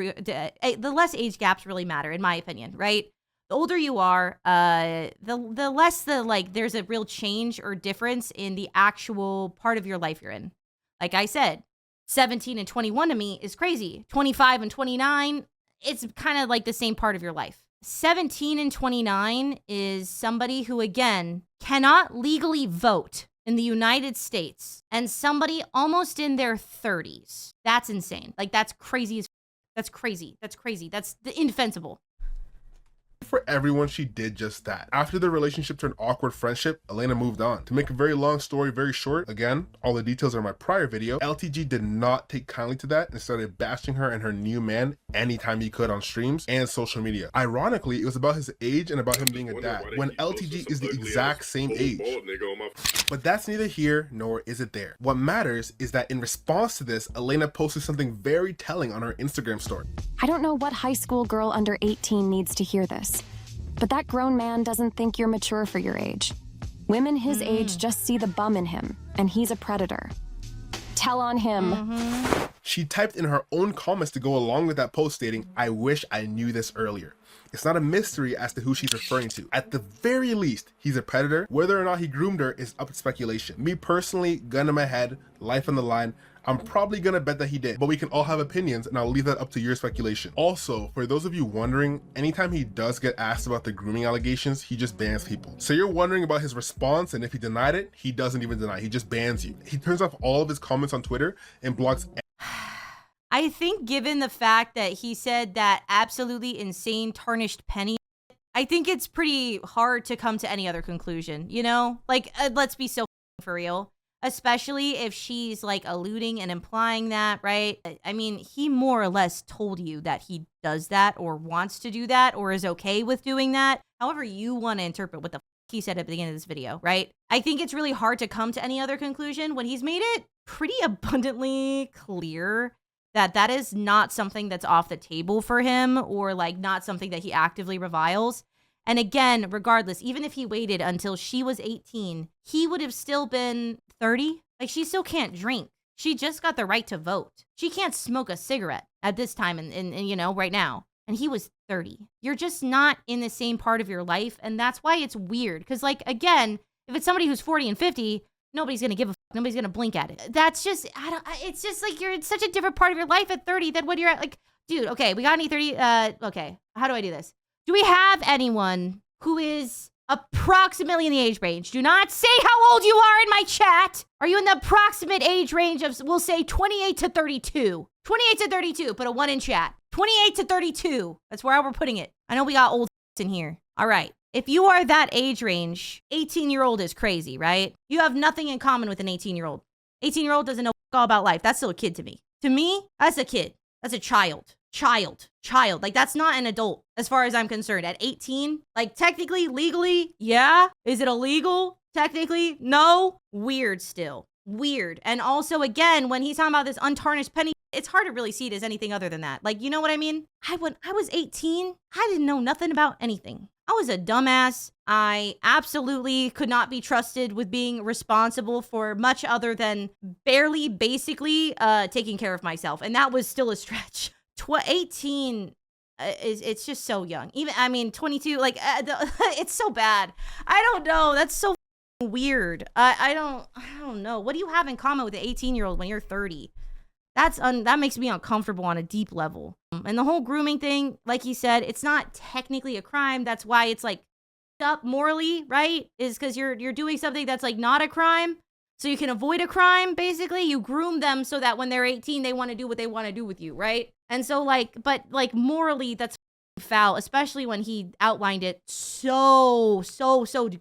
gaps really matter, in my opinion, right? The older you are, the less there's a real change or difference in the actual part of your life you're in. Like I said, 17 and 21 to me is crazy. 25 and 29, it's kind of like the same part of your life. 17 and 29 is somebody who, again, cannot legally vote in the United States, and somebody almost in their 30s. That's insane. Like, that's crazy as That's crazy. That's crazy. That's indefensible. For everyone, she did just that. After the relationship turned awkward friendship, Elena moved on. To make a very long story very short, again, all the details are in my prior video, LTG did not take kindly to that and started bashing her and her new man anytime he could on streams and social media. Ironically, it was about his age and about him being a dad, when LTG is the exact same age. But that's neither here nor is it there. What matters is that in response to this, Elena posted something very telling on her Instagram story. I don't know what high school girl under 18 needs to hear this, but that grown man doesn't think you're mature for your age. Women his age just see the bum in him, and he's a predator. Tell on him. She typed in her own comments to go along with that post stating, "I wish I knew this earlier." It's not a mystery as to who she's referring to. At the very least, he's a predator. Whether or not he groomed her is up to speculation. Me personally, gun in my head, life on the line, I'm probably gonna bet that he did, but we can all have opinions and I'll leave that up to your speculation. Also, for those of you wondering, anytime he does get asked about the grooming allegations, he just bans people. So you're wondering about his response, and if he denied it, he doesn't even deny, he just bans you. He turns off all of his comments on Twitter and blocks. I think given the fact that he said that absolutely insane tarnished penny, I think it's pretty hard to come to any other conclusion, you know? Like, let's be so for real. Especially if she's like alluding and implying that, right? I mean, he more or less told you that he does that or wants to do that or is okay with doing that. However you want to interpret what the he said at the beginning of this video, right? I think it's really hard to come to any other conclusion when he's made it pretty abundantly clear that that is not something that's off the table for him or like not something that he actively reviles. And again, regardless, even if he waited until she was 18, he would have still been 30. Like, she still can't drink. She just got the right to vote. She can't smoke a cigarette at this time and you know, right now. And he was 30. You're just not in the same part of your life. And that's why it's weird. Because, like, again, if it's somebody who's 40 and 50, nobody's going to give a fuck. Nobody's going to blink at it. That's just, it's just like you're in such a different part of your life at 30 than when you're at, like, dude, okay, we got any 30, okay, how do I do this? Do we have anyone who is approximately in the age range? Do not say how old you are in my chat. Are you in the approximate age range of, we'll say 28 to 32? 28 to 32, put a 1 in chat. 28 to 32, that's where we're putting it. I know we got old in here. All right, if you are that age range, 18-year-old is crazy, right? You have nothing in common with an 18-year-old. 18-year-old doesn't know all about life. That's still a kid to me. To me, that's a kid. That's a child. Child. Like, that's not an adult as far as I'm concerned. At 18, like, technically, legally, yeah. Is it illegal? Technically, no. Weird still. Weird. And also, again, when he's talking about this untarnished penny, it's hard to really see it as anything other than that. Like, you know what I mean? When I was 18, I didn't know nothing about anything. I was a dumbass. I absolutely could not be trusted with being responsible for much other than barely, basically, taking care of myself. And that was still a stretch. 18 it's just so young. Even, I mean, 22, like, it's so bad. I don't know. That's so weird. I don't know. What do you have in common with an 18-year-old when you're 30? That makes me uncomfortable on a deep level. And the whole grooming thing, like he said, it's not technically a crime. That's why it's like up morally, right? Is because you're doing something that's like not a crime. so you can avoid a crime. Basically, you groom them so that when they're 18, they want to do what they want to do with you, right? And so but morally, that's foul, especially when he outlined it so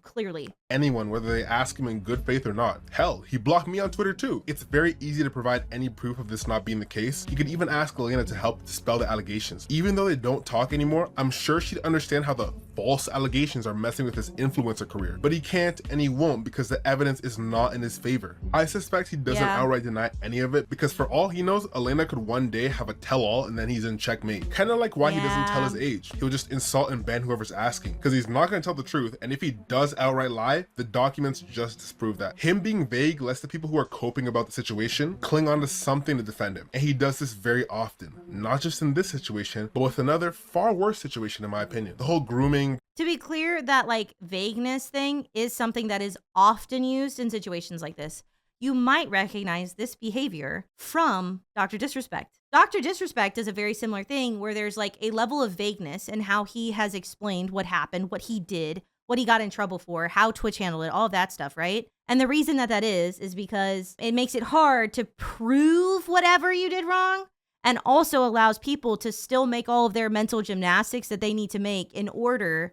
clearly. Anyone, whether they ask him in good faith or not. Hell, he blocked me on Twitter too. It's very easy to provide any proof of this not being the case. You could even ask Elena to help dispel the allegations. Even though they don't talk anymore, I'm sure she'd understand how the false allegations are messing with his influencer career. But he can't and he won't because the evidence is not in his favor. I suspect he doesn't outright deny any of it because for all he knows, Elena could one day have a tell-all and then he's in checkmate. Kind of like why he doesn't tell his age. He'll just insult and ban whoever's asking because he's not going to tell the truth, and if he does outright lie, the documents just disprove that. Him being vague lets the people who are coping about the situation cling on to something to defend him, and he does this very often, not just in this situation, but with another far worse situation in my opinion. The whole grooming. To be clear, that vagueness thing is something that is often used in situations like this. You might recognize this behavior from Dr. Disrespect. Dr. Disrespect does a very similar thing where there's a level of vagueness in how he has explained what happened, what he did, what he got in trouble for, how Twitch handled it, all of that stuff, right? And the reason that is because it makes it hard to prove whatever you did wrong, and also allows people to still make all of their mental gymnastics that they need to make in order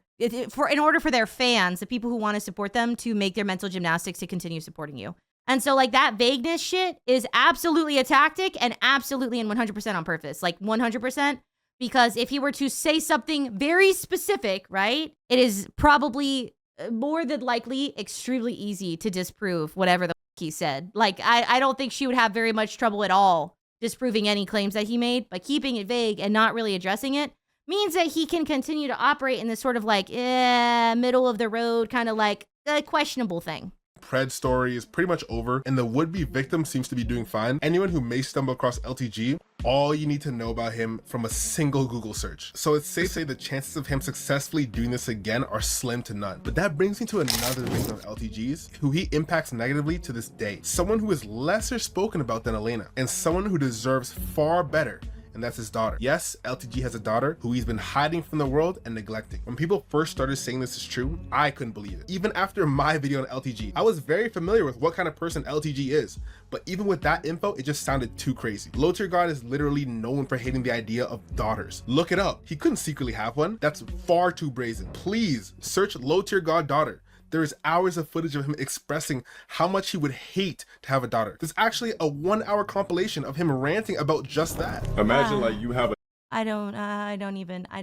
for their fans, the people who want to support them, to make their mental gymnastics to continue supporting you. And so that vagueness shit is absolutely a tactic and absolutely and 100% on purpose, 100%. Because if he were to say something very specific, right, it is probably more than likely extremely easy to disprove whatever the he said. I don't think she would have very much trouble at all disproving any claims that he made, but keeping it vague and not really addressing it means that he can continue to operate in this sort of middle of the road kind of a questionable thing. Pred story is pretty much over and the would-be victim seems to be doing fine. Anyone who may stumble across LTG, all you need to know about him from a single Google search. So it's safe to say the chances of him successfully doing this again are slim to none. But that brings me to another victim of LTG's who he impacts negatively to this day. Someone who is lesser spoken about than Elena, and someone who deserves far better, and that's his daughter. Yes, LTG has a daughter who he's been hiding from the world and neglecting. When people first started saying this is true, I couldn't believe it. Even after my video on LTG, I was very familiar with what kind of person LTG is, but even with that info, it just sounded too crazy. LowTierGod is literally known for hating the idea of daughters. Look it up. He couldn't secretly have one. That's far too brazen. Please search LowTierGod daughter. There is hours of footage of him expressing how much he would hate to have a daughter. There's actually a 1-hour compilation of him ranting about just that. Imagine you have a I don't even I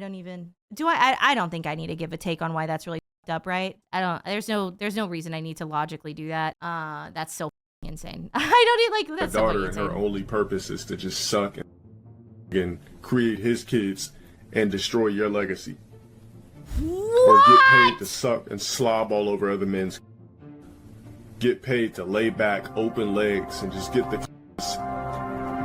don't think I need to give a take on why that's really up, right? There's no reason I need to logically do that. That's so insane. I don't need that's daughter and her only purpose is to just suck and create his kids and destroy your legacy. What? Or get paid to suck and slob all over other men's. Get paid to lay back, open legs, and just get the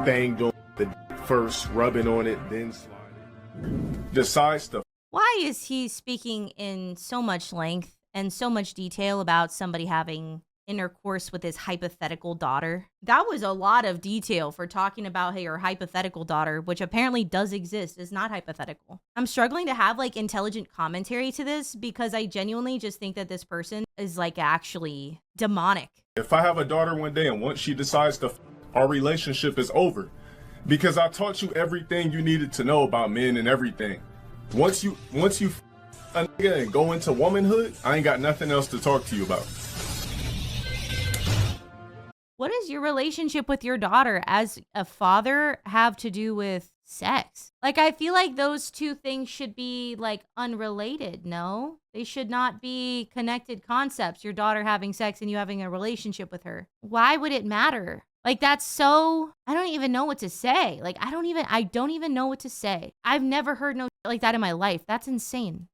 banged on the first, rubbing on it, then sliding. Decides to. Why is he speaking in so much length and so much detail about somebody having intercourse with his hypothetical daughter? That was a lot of detail for talking about your hypothetical daughter, which apparently does exist, is not hypothetical. I'm struggling to have intelligent commentary to this because I genuinely just think that this person is actually demonic. If I have a daughter one day and once she decides to, our relationship is over because I taught you everything you needed to know about men and everything. Once you a nigga and go into womanhood, I ain't got nothing else to talk to you about. What does your relationship with your daughter as a father have to do with sex? I feel like those two things should be unrelated, no? They should not be connected concepts. Your daughter having sex and you having a relationship with her. Why would it matter? That's so, I don't even know what to say. I don't even know what to say. I've never heard no like that in my life. That's insane.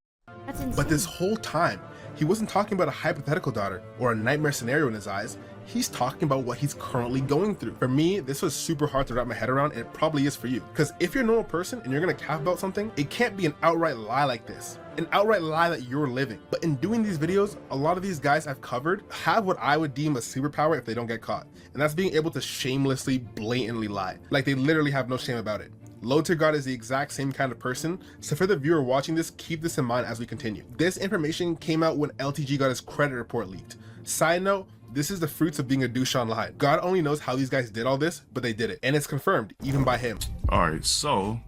That's insane. But this whole time, he wasn't talking about a hypothetical daughter or a nightmare scenario in his eyes. He's talking about what he's currently going through. For me, this was super hard to wrap my head around, and it probably is for you. Because if you're a normal person and you're gonna cap about something, it can't be an outright lie like this. An outright lie that you're living. But in doing these videos, a lot of these guys I've covered have what I would deem a superpower if they don't get caught. And that's being able to shamelessly, blatantly lie. They literally have no shame about it. LowTierGod is the exact same kind of person, so for the viewer watching this, keep this in mind as we continue. This information came out when LTG got his credit report leaked. Side note, This is the fruits of being a douche online. God only knows how these guys did all this, but they did it. And it's confirmed, even by him. All right, so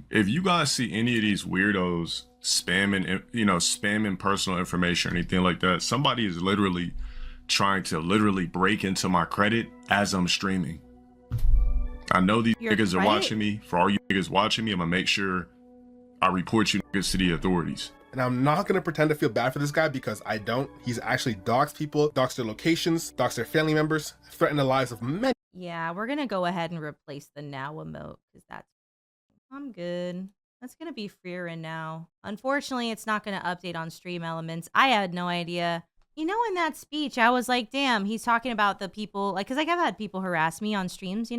if you guys see any of these weirdos spamming, spamming personal information or anything like that, somebody is literally trying to break into my credit as I'm streaming. I know these niggas are watching me. For all you niggas watching me, I'm gonna make sure I report you niggas to the authorities. And I'm not gonna pretend to feel bad for this guy because I don't. He's actually doxed people, doxed their locations, doxed their family members, threatened the lives of many. Yeah, we're gonna go ahead and replace the now emote because I'm good. That's gonna be freer in now. Unfortunately, it's not gonna update on stream elements. I had no idea. You know, in that speech, I was like, damn, he's talking about the people, like, because I've had people harass me on streams,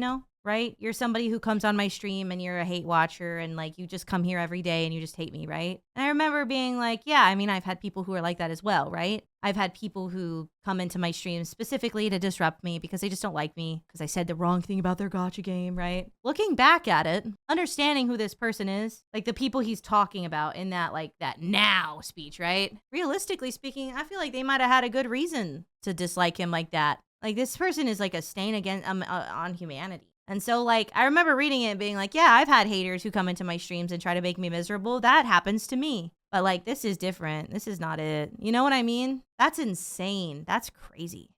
right? You're somebody who comes on my stream and you're a hate watcher and like you just come here every day and you just hate me, right? And I remember being like, yeah, I mean, I've had people who are like that as well, right? I've had people who come into my streams specifically to disrupt me because they just don't like me because I said the wrong thing about their gacha game, right? Looking back at it, understanding who this person is, like the people he's talking about in that like that now speech, right? Realistically speaking, I feel like they might have had a good reason to dislike him like that. Like this person is like a stain against on humanity. And so, like, I remember reading it and being like, yeah, I've had haters who come into my streams and try to make me miserable. That happens to me. But, like, this is different. This is not it. You know what I mean? That's insane. That's crazy.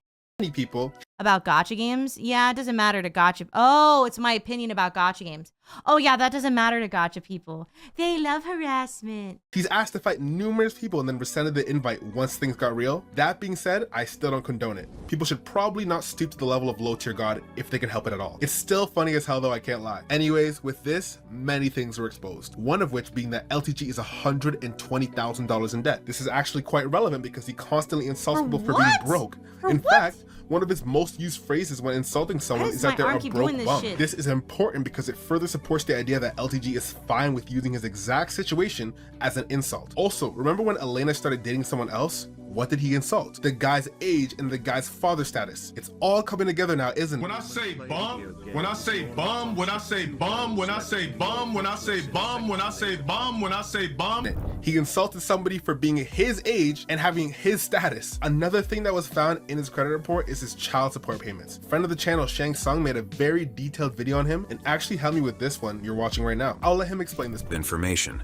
People. About gacha games? Yeah, it doesn't matter to gacha. Oh, it's my opinion about gacha games. Oh, yeah, that doesn't matter to gacha people. They love harassment. He's asked to fight numerous people and then rescinded the invite once things got real. That being said, I still don't condone it. People should probably not stoop to the level of LowTierGod if they can help it at all. It's still funny as hell though, I can't lie. Anyways, with this, many things were exposed. One of which being that LTG is $120,000 in debt. This is actually quite relevant because he constantly insults people for being broke. In fact, one of his most used phrases when insulting someone is that they're a broke bum. This is important because it further supports the idea that LTG is fine with using his exact situation as an insult. Also, remember when Elena started dating someone else? What did he insult? The guy's age and the guy's father status. It's all coming together now, isn't it? When I say bum, when I say bum, when I say bum, when I say bum, when I say bum, when I say bum, when I say bum. He insulted somebody for being his age and having his status. Another thing that was found in his credit report is his child support payments. Friend of the channel, Shang Tsung, made a very detailed video on him and actually helped me with this one you're watching right now. I'll let him explain this. Information.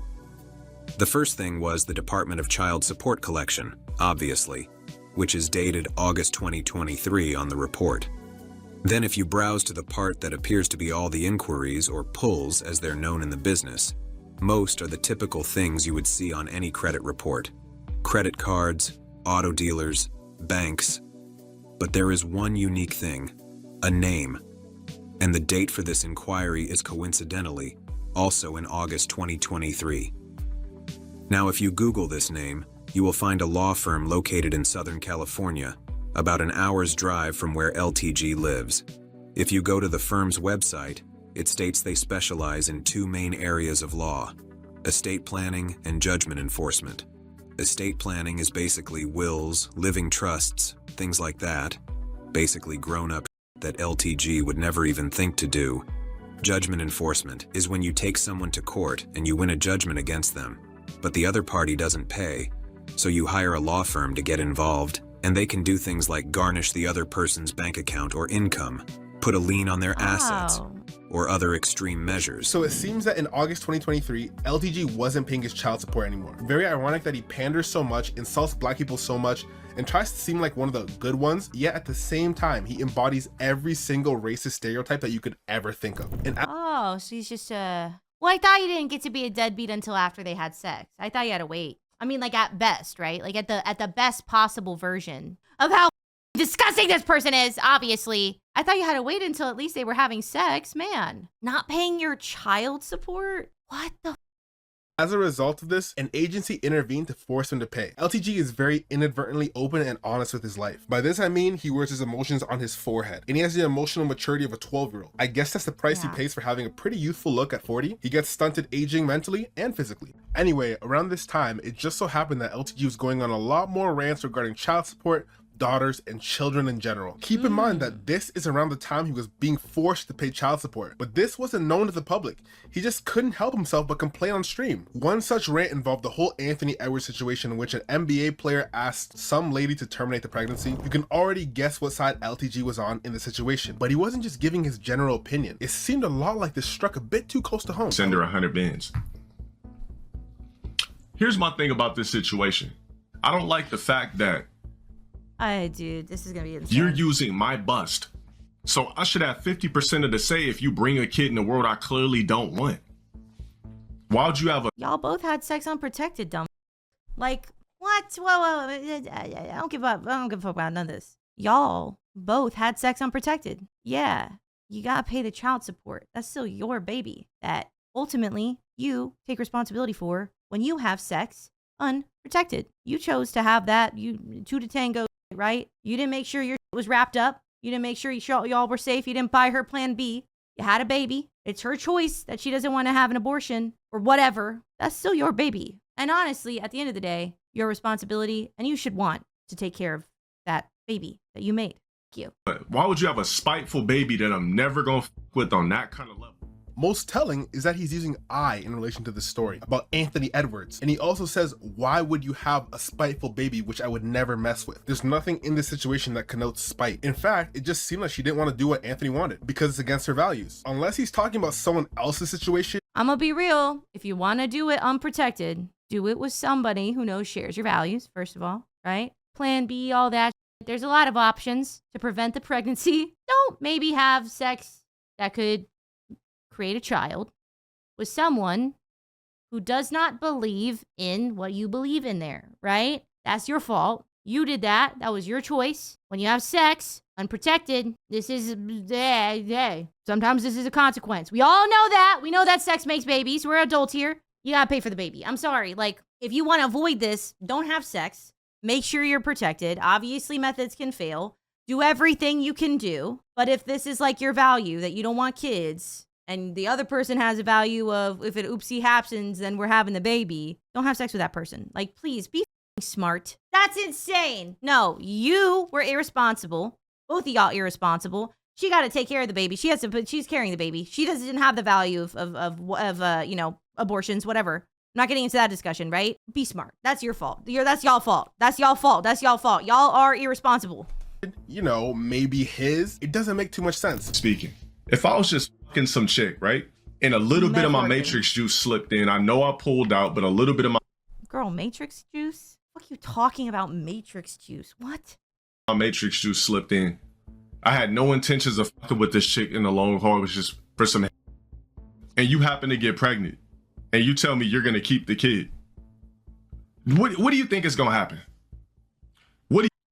The first thing was the Department of Child Support collection, obviously, which is dated August 2023 on the report. Then if you browse to the part that appears to be all the inquiries, or pulls as they're known in the business, most are the typical things you would see on any credit report. Credit cards, auto dealers, banks. But there is one unique thing, a name. And the date for this inquiry is coincidentally also in August 2023. Now, if you Google this name, you will find a law firm located in Southern California, about an hour's drive from where LTG lives. If you go to the firm's website, it states they specialize in two main areas of law: estate planning and judgment enforcement. Estate planning is basically wills, living trusts, things like that. Basically grown-up that LTG would never even think to do. Judgment enforcement is when you take someone to court and you win a judgment against them, but the other party doesn't pay, so you hire a law firm to get involved, and they can do things like garnish the other person's bank account or income, put a lien on their assets, or other extreme measures. So it seems that in August 2023, LTG wasn't paying his child support anymore. Very ironic that he panders so much, insults black people so much, and tries to seem like one of the good ones, yet at the same time, he embodies every single racist stereotype that you could ever think of. And oh, so he's just well, I thought you didn't get to be a deadbeat until after they had sex. I thought you had to wait. I mean, like at best, right? Like at the best possible version of how disgusting this person is, obviously. I thought you had to wait until at least they were having sex. Man, not paying your child support? What the? As a result of this, an agency intervened to force him to pay. LTG is very inadvertently open and honest with his life. By this I mean he wears his emotions on his forehead, and he has the emotional maturity of a 12-year-old. I guess that's the price he pays for having a pretty youthful look at 40. He gets stunted aging mentally and physically. Anyway, around this time, it just so happened that LTG was going on a lot more rants regarding child support, daughters, and children in general. Keep in mind that this is around the time he was being forced to pay child support, but this wasn't known to the public. He just couldn't help himself but complain on stream. One such rant involved the whole Anthony Edwards situation in which an NBA player asked some lady to terminate the pregnancy. You can already guess what side LTG was on in the situation, but he wasn't just giving his general opinion. It seemed a lot like this struck a bit too close to home. Send her 100 bands. Here's my thing about this situation. I don't like the fact that dude, this is gonna be insane. you're using my bust. So I should have 50% of the say if you bring a kid in the world I clearly don't want. Why would you have a... Y'all both had sex unprotected, dumb. Like, what? Whoa, I don't give up. I don't give a fuck about none of this. Y'all both had sex unprotected. Yeah, you gotta pay the child support. That's still your baby that ultimately you take responsibility for when you have sex unprotected. You chose to have that. You 2 to tango, right? You didn't make sure your shit was wrapped up. You didn't make sure y'all were safe. You didn't buy her plan B. You had a baby. It's her choice that she doesn't want to have an abortion or whatever. That's still your baby. And honestly, at the end of the day, your responsibility, and you should want to take care of that baby that you made. Thank you. Why would you have a spiteful baby that I'm never gonna f with on that kind of level? Most telling is that he's using I in relation to this story about Anthony Edwards. And he also says, why would you have a spiteful baby which I would never mess with? There's nothing in this situation that connotes spite. In fact, it just seemed like she didn't want to do what Anthony wanted because it's against her values. Unless he's talking about someone else's situation. I'm gonna be real. If you want to do it unprotected, do it with somebody who shares your values, first of all, right? Plan B, all that. There's a lot of options to prevent the pregnancy. Don't maybe have sex that could create a child with someone who does not believe in what you believe in there, right? That's your fault. You did that. That was your choice. When you have sex, unprotected, this is, sometimes this is a consequence. We all know that. We know that sex makes babies. We're adults here. You gotta pay for the baby. I'm sorry. Like, if you want to avoid this, don't have sex. Make sure you're protected. Obviously, methods can fail. Do everything you can do. But if this is like your value, that you don't want kids, and the other person has a value of if it oopsie happens, then we're having the baby, don't have sex with that person. Like, please be smart. That's insane. No, you were irresponsible. Both of y'all irresponsible. She got to take care of the baby. She has to put, she's carrying the baby. She doesn't have the value of abortions, whatever. I'm not getting into that discussion, right? Be smart. That's your fault. That's y'all fault. That's y'all fault. That's y'all fault. Y'all are irresponsible. Maybe his. It doesn't make too much sense. Speaking. If I was just fucking some chick, right? And a little bit of my Matrix juice slipped in. I know I pulled out, but a little bit of my... Girl, Matrix juice? What are you talking about, Matrix juice? What? My Matrix juice slipped in. I had no intentions of fucking with this chick in the long haul. It was just for some... And you happen to get pregnant. And you tell me you're going to keep the kid. What do you think is going to happen?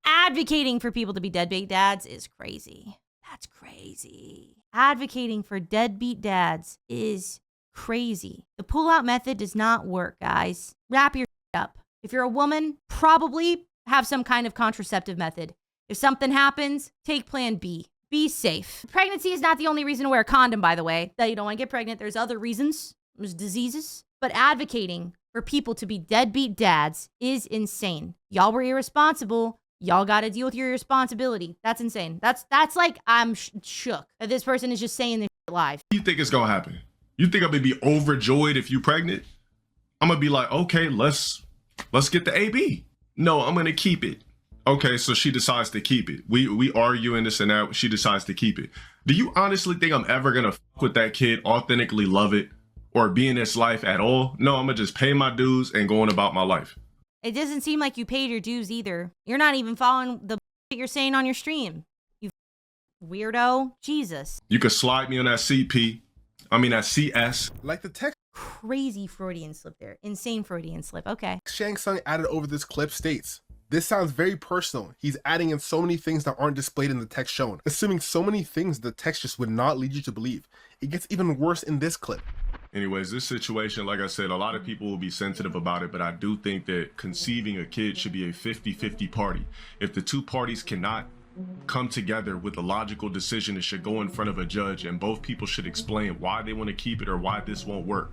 Advocating for people to be deadbeat dads is crazy. That's crazy. Advocating for deadbeat dads is crazy. The pull-out method does not work, guys. Wrap your up. If you're a woman, probably have some kind of contraceptive method. If something happens, take plan B. Be safe. Pregnancy is not the only reason to wear a condom, by the way, that you don't want to get pregnant. There's other reasons. There's diseases. But advocating for people to be deadbeat dads is insane. Y'all were irresponsible. Y'all got to deal with your responsibility. That's insane. That's like, I'm shook that this person is just saying this shit live. What do you think is going to happen? You think I'm going to be overjoyed if you pregnant? I'm going to be like, okay, let's get the AB. No, I'm going to keep it. Okay, so she decides to keep it. We arguing this and that. She decides to keep it. Do you honestly think I'm ever going to fuck with that kid, authentically love it, or be in this life at all? No, I'm going to just pay my dues and go on about my life. It doesn't seem like you paid your dues either. You're not even following the shit you're saying on your stream. You weirdo. Jesus. You could slide me on that that CS. Like the text Crazy Freudian slip there. Insane Freudian slip. Okay. Shang Tsung added over this clip states, "This sounds very personal. He's adding in so many things that aren't displayed in the text shown, assuming so many things the text just would not lead you to believe. It gets even worse in this clip." Anyways, this situation, like I said, a lot of people will be sensitive about it, but I do think that conceiving a kid should be a 50-50 party. If the two parties cannot come together with a logical decision, it should go in front of a judge, and both people should explain why they want to keep it or why this won't work.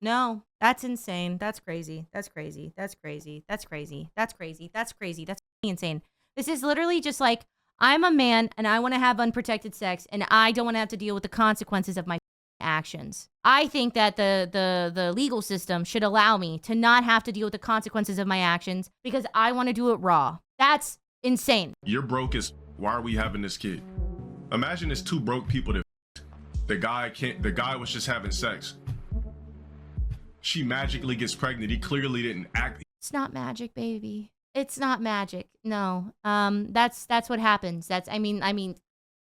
No, that's insane. That's crazy. That's crazy. That's crazy. That's crazy. That's crazy. That's crazy. That's insane. This is literally just like, I'm a man and I want to have unprotected sex and I don't want to have to deal with the consequences of my actions. I think that the legal system should allow me to not have to deal with the consequences of my actions because I want to do it raw. That's insane. You're broke as why are we having this kid? Imagine it's two broke people that the guy was just having sex. She magically gets pregnant. He clearly didn't act. It's not magic, baby. It's not magic. No. That's what happens. I mean,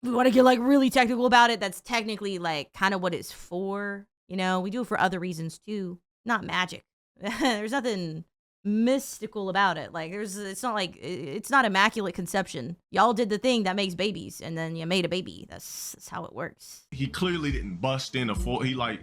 we want to get like really technical about it. That's technically like kind of what it's for. You know, we do it for other reasons too. Not magic. There's nothing mystical about it. Like it's not immaculate conception. Y'all did the thing that makes babies and then you made a baby. That's how it works. He clearly didn't bust in he like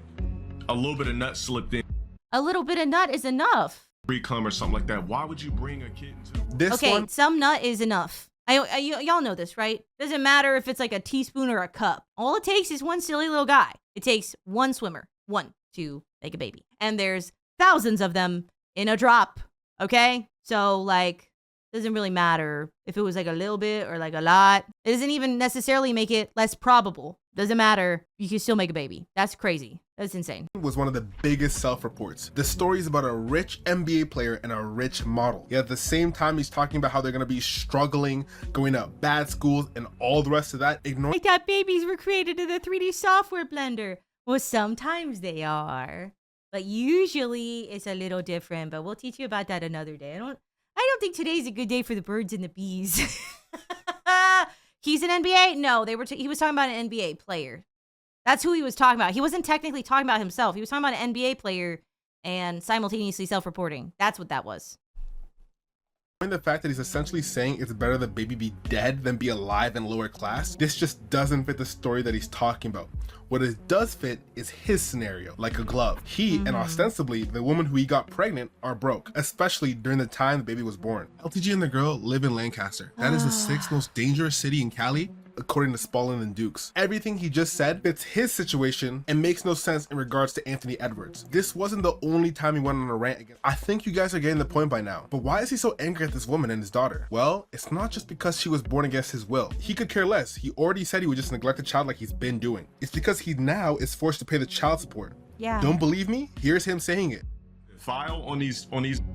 a little bit of nut slipped in. A little bit of nut is enough. Pre-cum or something like that. Why would you bring a kid into This Okay, one, some nut is enough. Y'all know this, right? Doesn't matter if it's like a teaspoon or a cup. All it takes is one silly little guy. It takes one swimmer, to make a baby. And there's thousands of them in a drop, okay? So, like, doesn't really matter if it was like a little bit or like a lot. It doesn't even necessarily make it less probable. Doesn't matter. You can still make a baby. That's crazy. That's insane. was one of the biggest self-reports. The story is about a rich NBA player and a rich model. Yet at the same time, he's talking about how they're gonna be struggling, going to bad schools, and all the rest of that, ignoring Like that babies were created in the 3D software blender. Well, sometimes they are. But usually it's a little different. But we'll teach you about that another day. I don't think today's a good day for the birds and the bees. He's an NBA? No, he was talking about an NBA player. That's who he was talking about. He wasn't technically talking about himself. He was talking about an NBA player and simultaneously self-reporting. That's what that was. the fact that he's essentially saying it's better that baby be dead than be alive and lower class. This just doesn't fit the story that he's talking about. What it does fit is his scenario, like a glove. He and ostensibly the woman who he got pregnant are broke, especially during the time the baby was born. LTG and the girl live in Lancaster. That is the 6th most dangerous city in Cali, according to Spalding and Dukes. Everything he just said fits his situation and makes no sense in regards to Anthony Edwards. This wasn't the only time he went on a rant again. I think you guys are getting the point by now. But why is he so angry at this woman and his daughter? Well, it's not just because she was born against his will. He could care less. He already said he would just neglect the child like he's been doing. It's because he now is forced to pay the child support. Yeah. Don't believe me? Here's him saying it. File on these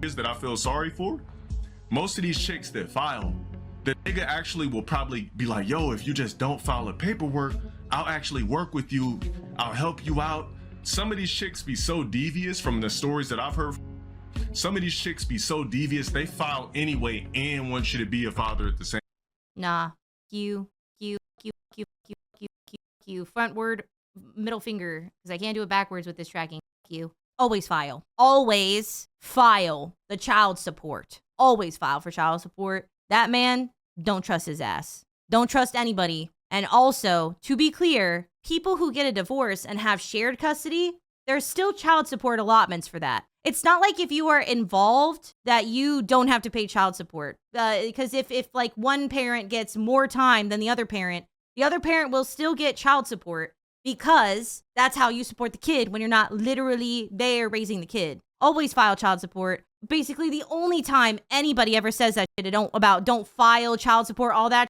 kids that I feel sorry for. Most of these chicks that file, the nigga actually will probably be like, yo, if you just don't file the paperwork, I'll actually work with you. I'll help you out. Some of these chicks be so devious from the stories that I've heard. Some of these chicks be so devious, they file anyway and want you to be a father at the same. Nah. Q. Frontward, middle finger, because I can't do it backwards with this tracking. Q. Always file. Always file the child support. Always file for child support. That man, don't trust his ass. Don't trust anybody. And also, to be clear, people who get a divorce and have shared custody, there's still child support allotments for that. It's not like if you are involved that you don't have to pay child support. Because if like one parent gets more time than the other parent will still get child support because that's how you support the kid when you're not literally there raising the kid. Always file child support. Basically, the only time anybody ever says that shit don't file child support, all that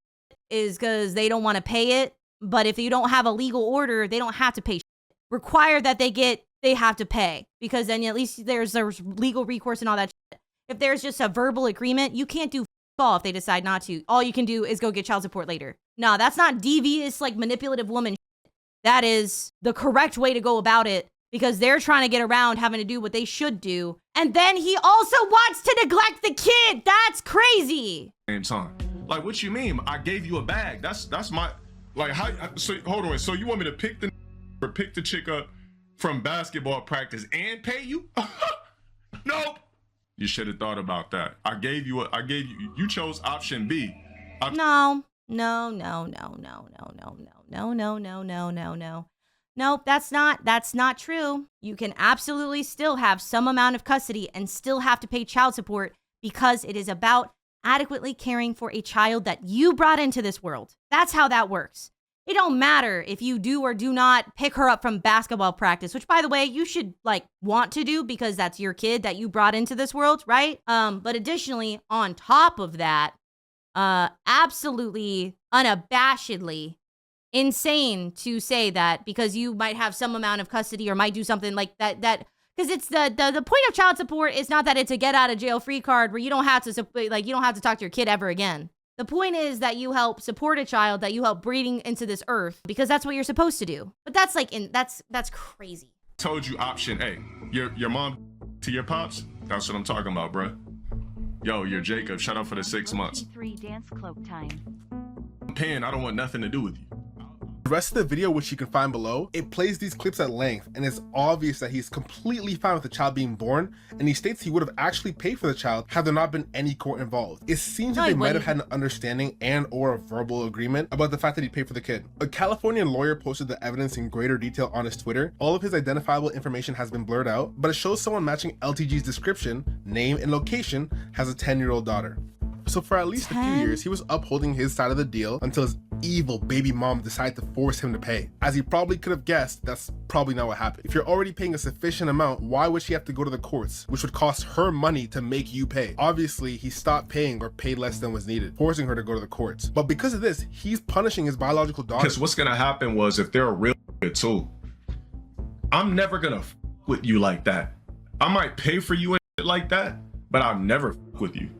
is because they don't want to pay it. But if you don't have a legal order, they don't have to pay shit. Require that they have to pay because then at least there's legal recourse and all that shit. If there's just a verbal agreement, you can't do all if they decide not to. All you can do is go get child support later. No, that's not devious, like manipulative woman shit. That is the correct way to go about it. Because they're trying to get around having to do what they should do. And then he also wants to neglect the kid. That's crazy. Same time. Like, what you mean? I gave you a bag. That's my, like, how, so hold on. So you want me to pick the chick up from basketball practice and pay you? Nope. You should have thought about that. You chose option B. No. Nope, that's not true. You can absolutely still have some amount of custody and still have to pay child support because it is about adequately caring for a child that you brought into this world. That's how that works. It don't matter if you do or do not pick her up from basketball practice, which by the way, you should like want to do because that's your kid that you brought into this world, right? But additionally, on top of that, absolutely unabashedly insane to say that because you might have some amount of custody or might do something like that because it's the point of child support is not that it's a get out of jail free card where you don't have to talk to your kid ever again. The point is that you help support a child, that you help breeding into this earth because that's what you're supposed to do. But that's like that's crazy. Told you option A. Your mom to your pops? That's what I'm talking about, bro. Yo, you're Jacob. Shut up for the 6 months. Dance cloak time. I'm paying. I don't want nothing to do with you. The rest of the video, which you can find below, it plays these clips at length, and it's obvious that he's completely fine with the child being born, and he states he would have actually paid for the child had there not been any court involved. It seems like they might have had an understanding and or a verbal agreement about the fact that he paid for the kid. A Californian lawyer posted the evidence in greater detail on his Twitter. All of his identifiable information has been blurred out, but it shows someone matching LTG's description, name, and location has a 10-year-old daughter. So for at least a few years, he was upholding his side of the deal until his evil baby mom decided to force him to pay. As he probably could have guessed, that's probably not what happened. If you're already paying a sufficient amount, why would she have to go to the courts, which would cost her money to make you pay? Obviously, he stopped paying or paid less than was needed, forcing her to go to the courts. But because of this, he's punishing his biological daughter. Because what's gonna happen was if they're a real too, I'm never gonna f with you like that. I might pay for you and shit like that, but I'll never f with you.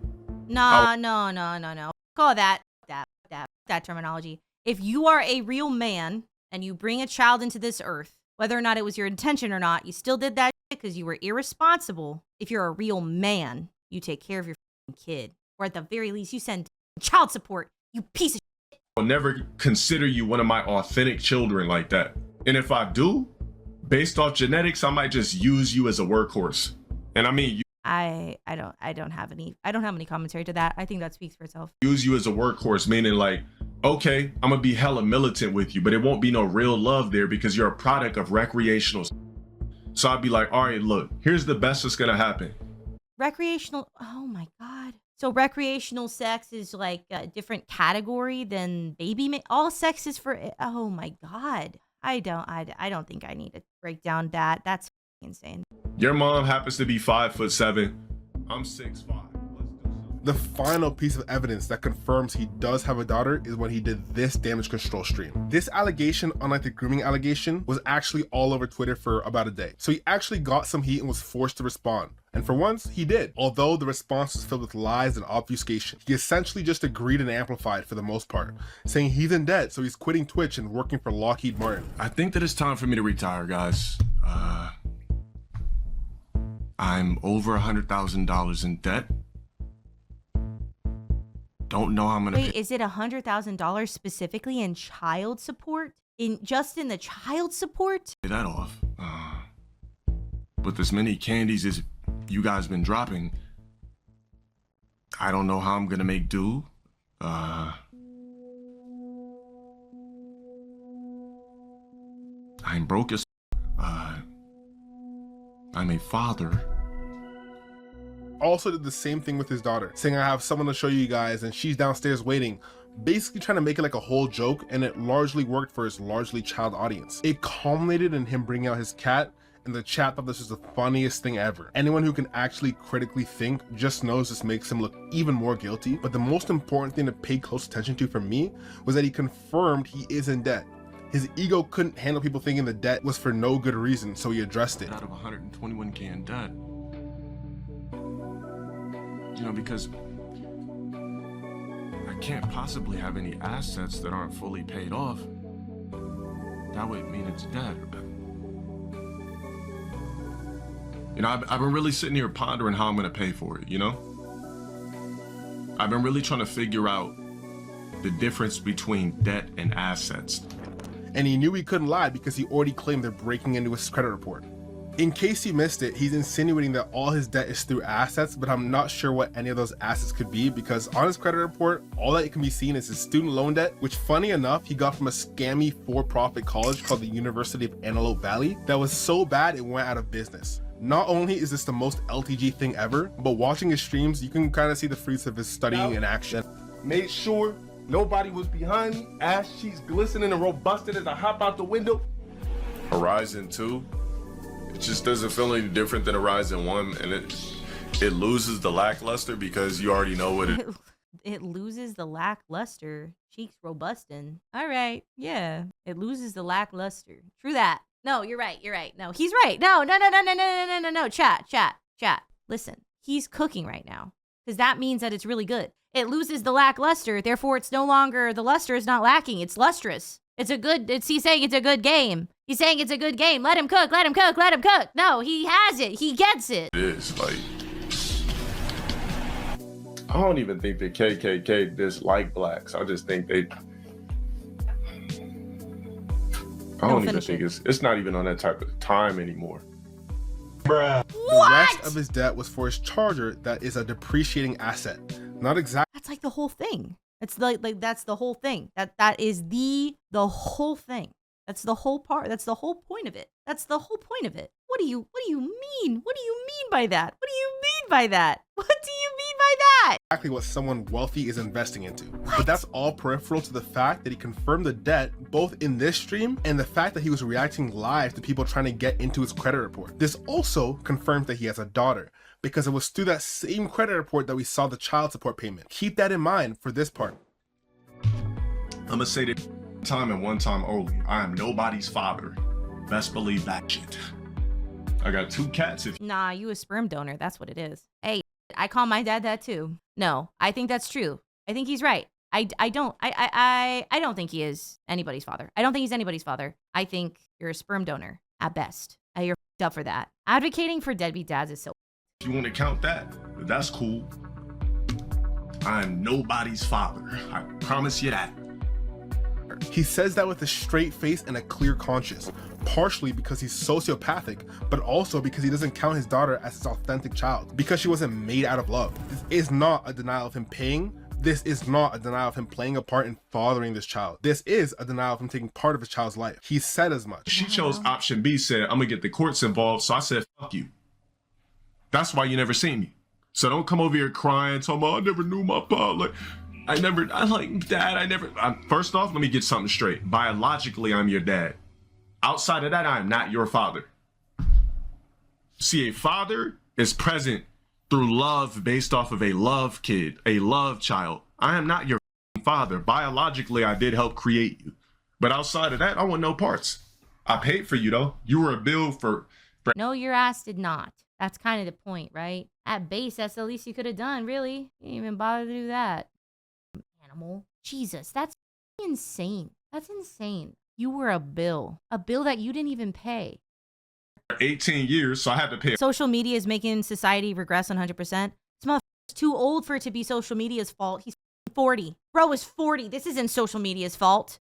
No. Call that terminology. If you are a real man and you bring a child into this earth, whether or not it was your intention or not, you still did that shit because you were irresponsible. If you're a real man, you take care of your kid, or at the very least, you send child support. You piece of shit. I'll never consider you one of my authentic children like that. And if I do, based off genetics, I might just use you as a workhorse. And I mean, I don't have any commentary to that. I think that speaks for itself. Use you as a workhorse, meaning like, okay, I'm gonna be hella militant with you, but it won't be no real love there because you're a product of recreational. So I'd be like, all right, look, here's the best that's gonna happen. Recreational, oh my God. So recreational sex is like a different category than all sex is for, oh my God. I don't think I need to break down that. That's insane. Your mom happens to be 5'7". I'm 6'5". The final piece of evidence that confirms he does have a daughter is when he did this damage control stream. This allegation, unlike the grooming allegation, was actually all over Twitter for about a day. So he actually got some heat and was forced to respond. And for once, he did. Although the response was filled with lies and obfuscation, he essentially just agreed and amplified for the most part, saying he's in debt, so he's quitting Twitch and working for Lockheed Martin. I think that it's time for me to retire, guys. I'm over $100,000 in debt. Don't know how I'm gonna Wait, is it $100,000 specifically in child support? Just in the child support? Pay that off. With as many candies as you guys been dropping, I don't know how I'm gonna make do. I'm broke as I'm a father. Also did the same thing with his daughter, saying I have someone to show you guys and she's downstairs waiting, basically trying to make it like a whole joke, and it largely worked for his largely child audience. It culminated in him bringing out his cat, and the chat thought this was the funniest thing ever. Anyone who can actually critically think just knows this makes him look even more guilty, but the most important thing to pay close attention to for me was that he confirmed he is in debt. His ego couldn't handle people thinking the debt was for no good reason, so he addressed it. Out of 121K in debt. You know, because I can't possibly have any assets that aren't fully paid off. That would mean it's dead. You know, I've been really sitting here pondering how I'm gonna pay for it, you know? I've been really trying to figure out the difference between debt and assets. And he knew he couldn't lie because he already claimed they're breaking into his credit report. In case you missed it, he's insinuating that all his debt is through assets, but I'm not sure what any of those assets could be because on his credit report, all that can be seen is his student loan debt, which funny enough, he got from a scammy for-profit college called the University of Antelope Valley that was so bad it went out of business. Not only is this the most LTG thing ever, but watching his streams, you can kind of see the fruits of his studying in action. Made sure nobody was behind me. Ass cheeks glistening and robusted as I hop out the window. Horizon 2, it just doesn't feel any different than Horizon 1, and it loses the lackluster because you already know what it It loses the lackluster. Cheeks robustin'. All right. Yeah. It loses the lackluster. True that. No, you're right. You're right. No, he's right. No. Chat. Listen, he's cooking right now because that means that it's really good. It loses the lackluster. Therefore, it's no longer, the luster is not lacking. It's lustrous. He's saying it's a good game. He's saying it's a good game. Let him cook. No, he has it. He gets it. It is like, I don't even think the KKK dislike blacks. I just think they, I don't even think it's not even on that type of time anymore. The rest of his debt was for his charger that is a depreciating asset. Not exactly. That's like the whole thing. It's like that's the whole thing. That is the whole thing. That's the whole part. That's the whole point of it. That's the whole point of it. What do you mean? What do you mean by that? What do you mean by that? What do you mean by that? Exactly what someone wealthy is investing into. But that's all peripheral to the fact that he confirmed the debt both in this stream and the fact that he was reacting live to people trying to get into his credit report. This also confirms that he has a daughter, because it was through that same credit report that we saw the child support payment. Keep that in mind for this part. I'm gonna say that time and one time only. I am nobody's father. Best believe that shit. I got 2 cats. Nah, you a sperm donor. That's what it is. Hey, I call my dad that too. No, I think that's true. I think he's right. I don't think he is anybody's father. I don't think he's anybody's father. I think you're a sperm donor at best. You're f***ed up for that. Advocating for deadbeat dads is so. If you want to count that, that's cool. I'm nobody's father. I promise you that. He says that with a straight face and a clear conscience, partially because he's sociopathic, but also because he doesn't count his daughter as his authentic child, because she wasn't made out of love. This is not a denial of him paying. This is not a denial of him playing a part in fathering this child. This is a denial of him taking part of his child's life. He said as much. She chose option B, said, I'm gonna get the courts involved, so I said, fuck you. That's why you never seen me. So don't come over here crying, talking about, I never knew my father. First off, let me get something straight. Biologically, I'm your dad. Outside of that, I am not your father. See, a father is present through love based off of a love kid, a love child. I am not your father. Biologically, I did help create you. But outside of that, I want no parts. I paid for you, though. You were a bill for... No, your ass did not. That's kind of the point, right? At base, that's the least you could have done, really. You didn't even bother to do that. Animal. Jesus, that's insane. That's insane. You were a bill that you didn't even pay. 18 years, so I had to pay. Social media is making society regress 100%. This motherfucker's too old for it to be social media's fault. He's 40. Bro is 40. This isn't social media's fault.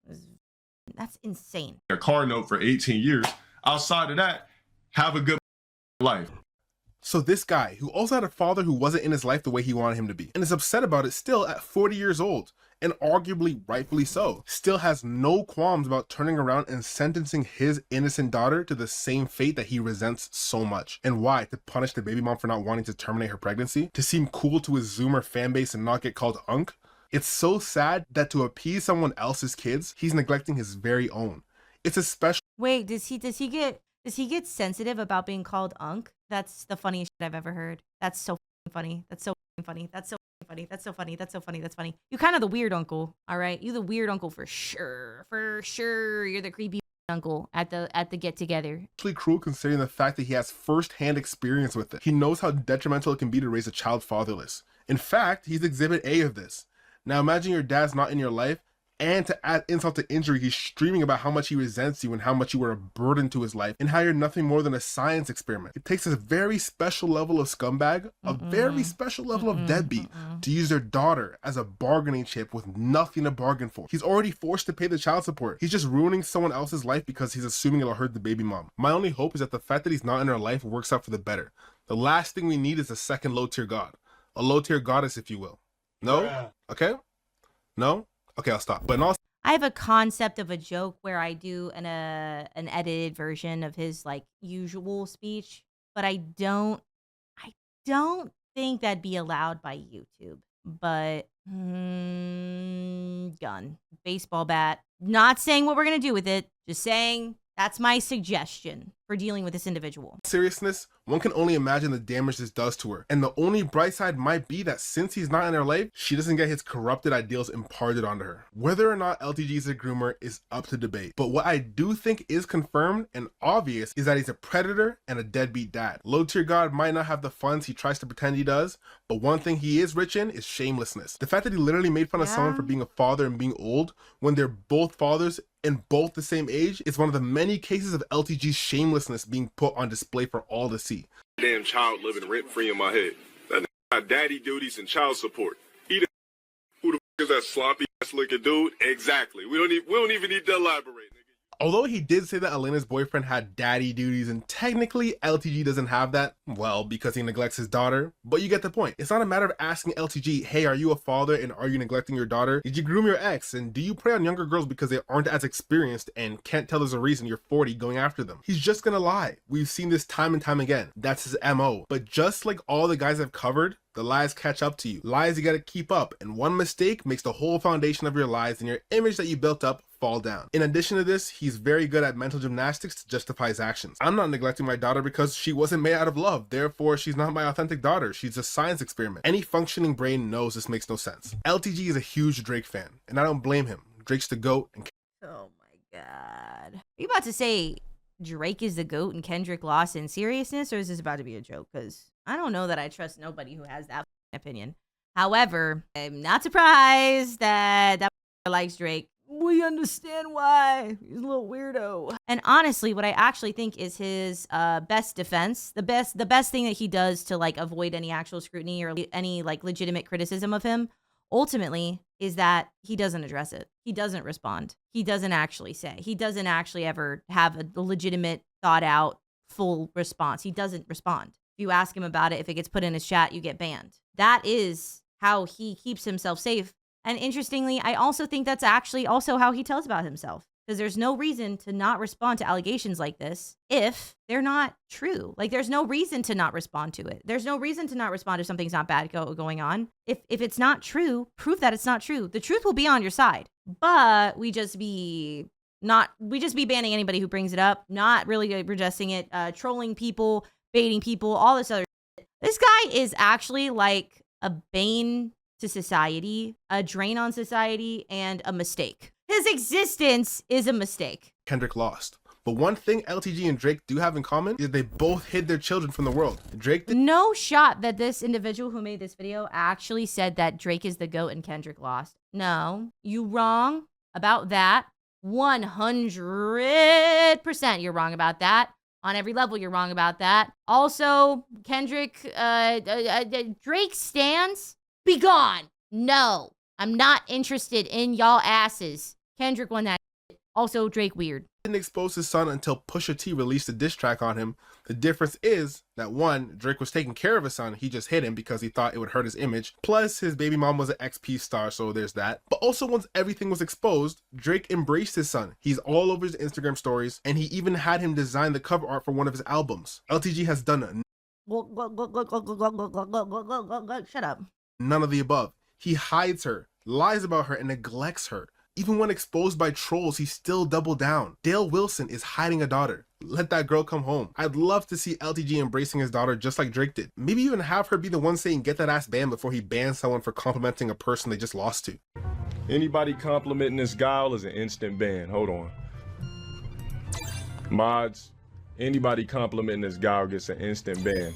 That's insane. A car note for 18 years. Outside of that, have a good life. So this guy, who also had a father who wasn't in his life the way he wanted him to be, and is upset about it still at 40 years old, and arguably rightfully so, still has no qualms about turning around and sentencing his innocent daughter to the same fate that he resents so much. And why? To punish the baby mom for not wanting to terminate her pregnancy? To seem cool to his Zoomer fan base and not get called Unk? It's so sad that to appease someone else's kids, he's neglecting his very own. It's a special... Wait, does he get sensitive about being called Unk? That's the funniest shit I've ever heard. That's so funny. That's so funny. That's so funny. That's so funny. That's so funny. That's funny. You're kind of the weird uncle, all right? You the weird uncle for sure. For sure. You're the creepy uncle at the get together. Actually cruel considering the fact that he has first-hand experience with it. He knows how detrimental it can be to raise a child fatherless. In fact, he's exhibit A of this. Now imagine your dad's not in your life, and to add insult to injury, he's streaming about how much he resents you and how much you were a burden to his life and how you're nothing more than a science experiment. It takes a very special level of scumbag, a very special level of deadbeat, to use their daughter as a bargaining chip with nothing to bargain for. He's already forced to pay the child support. He's just ruining someone else's life because he's assuming it'll hurt the baby mom. My only hope is that the fact that he's not in her life works out for the better. The last thing we need is a second low-tier god. A low-tier goddess, if you will. No? Okay? No? Okay, I'll stop. But also, I have a concept of a joke where I do an edited version of his like usual speech, but I don't think that'd be allowed by YouTube. But gun, baseball bat. Not saying what we're gonna do with it. Just saying that's my suggestion. for dealing with this individual. Seriousness, one can only imagine the damage this does to her. And the only bright side might be that since he's not in her life, she doesn't get his corrupted ideals imparted onto her. Whether or not LTG is a groomer is up to debate. But what I do think is confirmed and obvious is that he's a predator and a deadbeat dad. LowTierGod might not have the funds he tries to pretend he does, but one thing he is rich in is shamelessness. The fact that he literally made fun of someone for being a father and being old when they're both fathers and both the same age is one of the many cases of LTG's shamelessness being put on display for all to see. Damn child living rent free in my head. That got daddy duties and child support. Who the f is that sloppy ass looking dude? Exactly. We don't even need to elaborate. Although he did say that Elena's boyfriend had daddy duties and technically LTG doesn't have that, well, because he neglects his daughter, but you get the point. It's not a matter of asking LTG, hey, are you a father and are you neglecting your daughter? Did you groom your ex? And do you prey on younger girls because they aren't as experienced and can't tell there's a reason you're 40 going after them? He's just gonna lie. We've seen this time and time again. That's his MO. But just like all the guys I've covered, the lies catch up to you. Lies you gotta keep up, and one mistake makes the whole foundation of your lies and your image that you built up fall down. In addition to this, he's very good at mental gymnastics to justify his actions. I'm not neglecting my daughter because she wasn't made out of love, therefore she's not my authentic daughter. She's a science experiment. Any functioning brain knows this makes no sense. LTG is a huge Drake fan, and I don't blame him. Drake's the GOAT and Oh my God. Are you about to say Drake is the GOAT and Kendrick lost in seriousness, or is this about to be a joke? Because I don't know that I trust nobody who has that opinion. However, I'm not surprised that likes Drake. We understand why. He's a little weirdo. And honestly, what I actually think is his best defense, the best thing that he does to like avoid any actual scrutiny or any like legitimate criticism of him, ultimately, is that he doesn't address it. He doesn't respond. He doesn't actually say. He doesn't actually ever have a legitimate, thought out, full response. He doesn't respond. If you ask him about it, if it gets put in his chat, you get banned. That is how he keeps himself safe. And interestingly, I also think that's actually also how he tells about himself. Because there's no reason to not respond to allegations like this if they're not true. Like, there's no reason to not respond to it. There's no reason to not respond if something's not bad going on. If it's not true, prove that it's not true. The truth will be on your side. But we just be banning anybody who brings it up, not really addressing it, trolling people, baiting people, all this other shit. This guy is actually like a bane to society, a drain on society, and a mistake. His existence is a mistake. Kendrick lost. But one thing LTG and Drake do have in common is they both hid their children from the world. Drake did no shot that this individual who made this video actually said that Drake is the GOAT and Kendrick lost. No, you wrong about that. 100% you're wrong about that. On every level, you're wrong about that. Also, Kendrick, Drake stands. Be gone. No, I'm not interested in y'all asses. Kendrick won that. Also, Drake weird. Didn't expose his son until Pusha T released a diss track on him. The difference is that one, Drake was taking care of his son. He just hid him because he thought it would hurt his image. Plus, his baby mom was an XP star, so there's that. But also, once everything was exposed, Drake embraced his son. He's all over his Instagram stories, and he even had him design the cover art for one of his albums. LTG has done Shut up. none of the above. He hides her, lies about her, and neglects her. Even when exposed by trolls, he still doubled down. Dale Wilson is hiding a daughter. Let that girl come home. I'd love to see LTG embracing his daughter just like Drake did. Maybe even have her be the one saying get that ass banned before he bans someone for complimenting a person they just lost to. Anybody complimenting this guile is an instant ban. Hold on. Mods, anybody complimenting this guile gets an instant ban.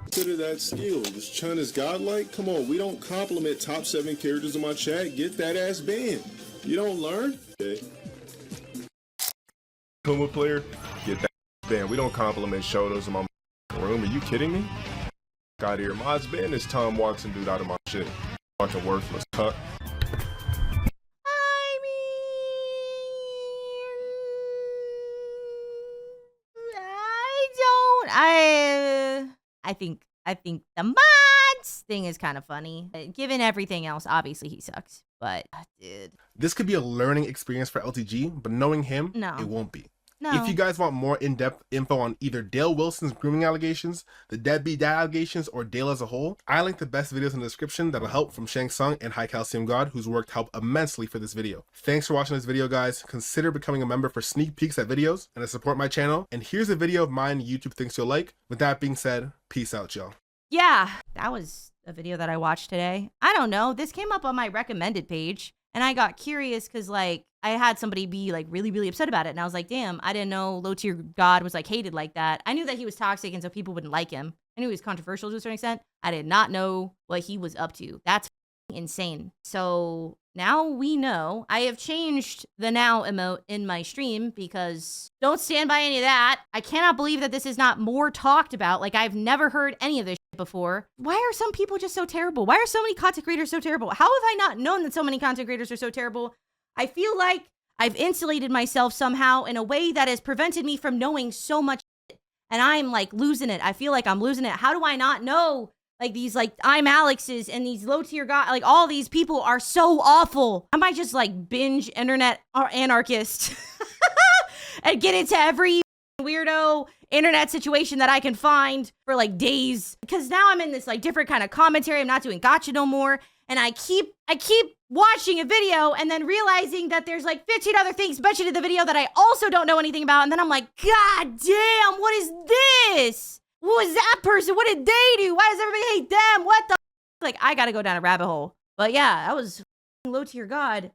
Consider that skill. This chun is godlike. Come on, we don't compliment top 7 characters in my chat. Get that ass banned. You don't learn? Okay. Puma player, get that ban. We don't compliment shoulders in my room. Are you kidding me? Got here. Mods ban this Tom Watson dude out of my shit. Fucking worthless cuck. I think the mods thing is kind of funny. Given everything else, obviously he sucks. But, dude. This could be a learning experience for LTG, but knowing him, No. it won't be. No. If you guys want more in-depth info on either Dale Wilson's grooming allegations, the deadbeat dad allegations, or Dale as a whole, I link the best videos in the description that'll help from Shang Tsung and HexJuice, whose work helped immensely for this video. Thanks for watching this video, guys. Consider becoming a member for sneak peeks at videos and to support my channel. And here's a video of mine YouTube thinks you'll like. With that being said, peace out, y'all. Yeah, that was a video that I watched today. I don't know. This came up on my recommended page and I got curious because like I had somebody be like really, really upset about it. And I was like, damn, I didn't know LowTierGod was like hated like that. I knew that he was toxic and so people wouldn't like him. I knew he was controversial to a certain extent. I did not know what he was up to. That's insane. So now we know. I have changed the now emote in my stream because don't stand by any of that. I cannot believe that this is not more talked about. Like I've never heard any of this shit before. Why are some people just so terrible? Why are so many content creators so terrible? How have I not known that so many content creators are so terrible? I feel like I've insulated myself somehow in a way that has prevented me from knowing so much shit. And I'm like losing it. I feel like I'm losing it. How do I not know? Like these, like, I'm Alex's and these LowTierGod, like all these people are so awful. I might just like binge internet anarchist and get into every weirdo internet situation that I can find for like days. Because now I'm in this like different kind of commentary. I'm not doing gotcha no more. And I keep watching a video and then realizing that there's like 15 other things mentioned in the video that I also don't know anything about. And then I'm like, God damn, what is this? Who is that person? What did they do? Why does everybody hate them? What the? Like, I gotta go down a rabbit hole. But yeah, that was LowTierGod.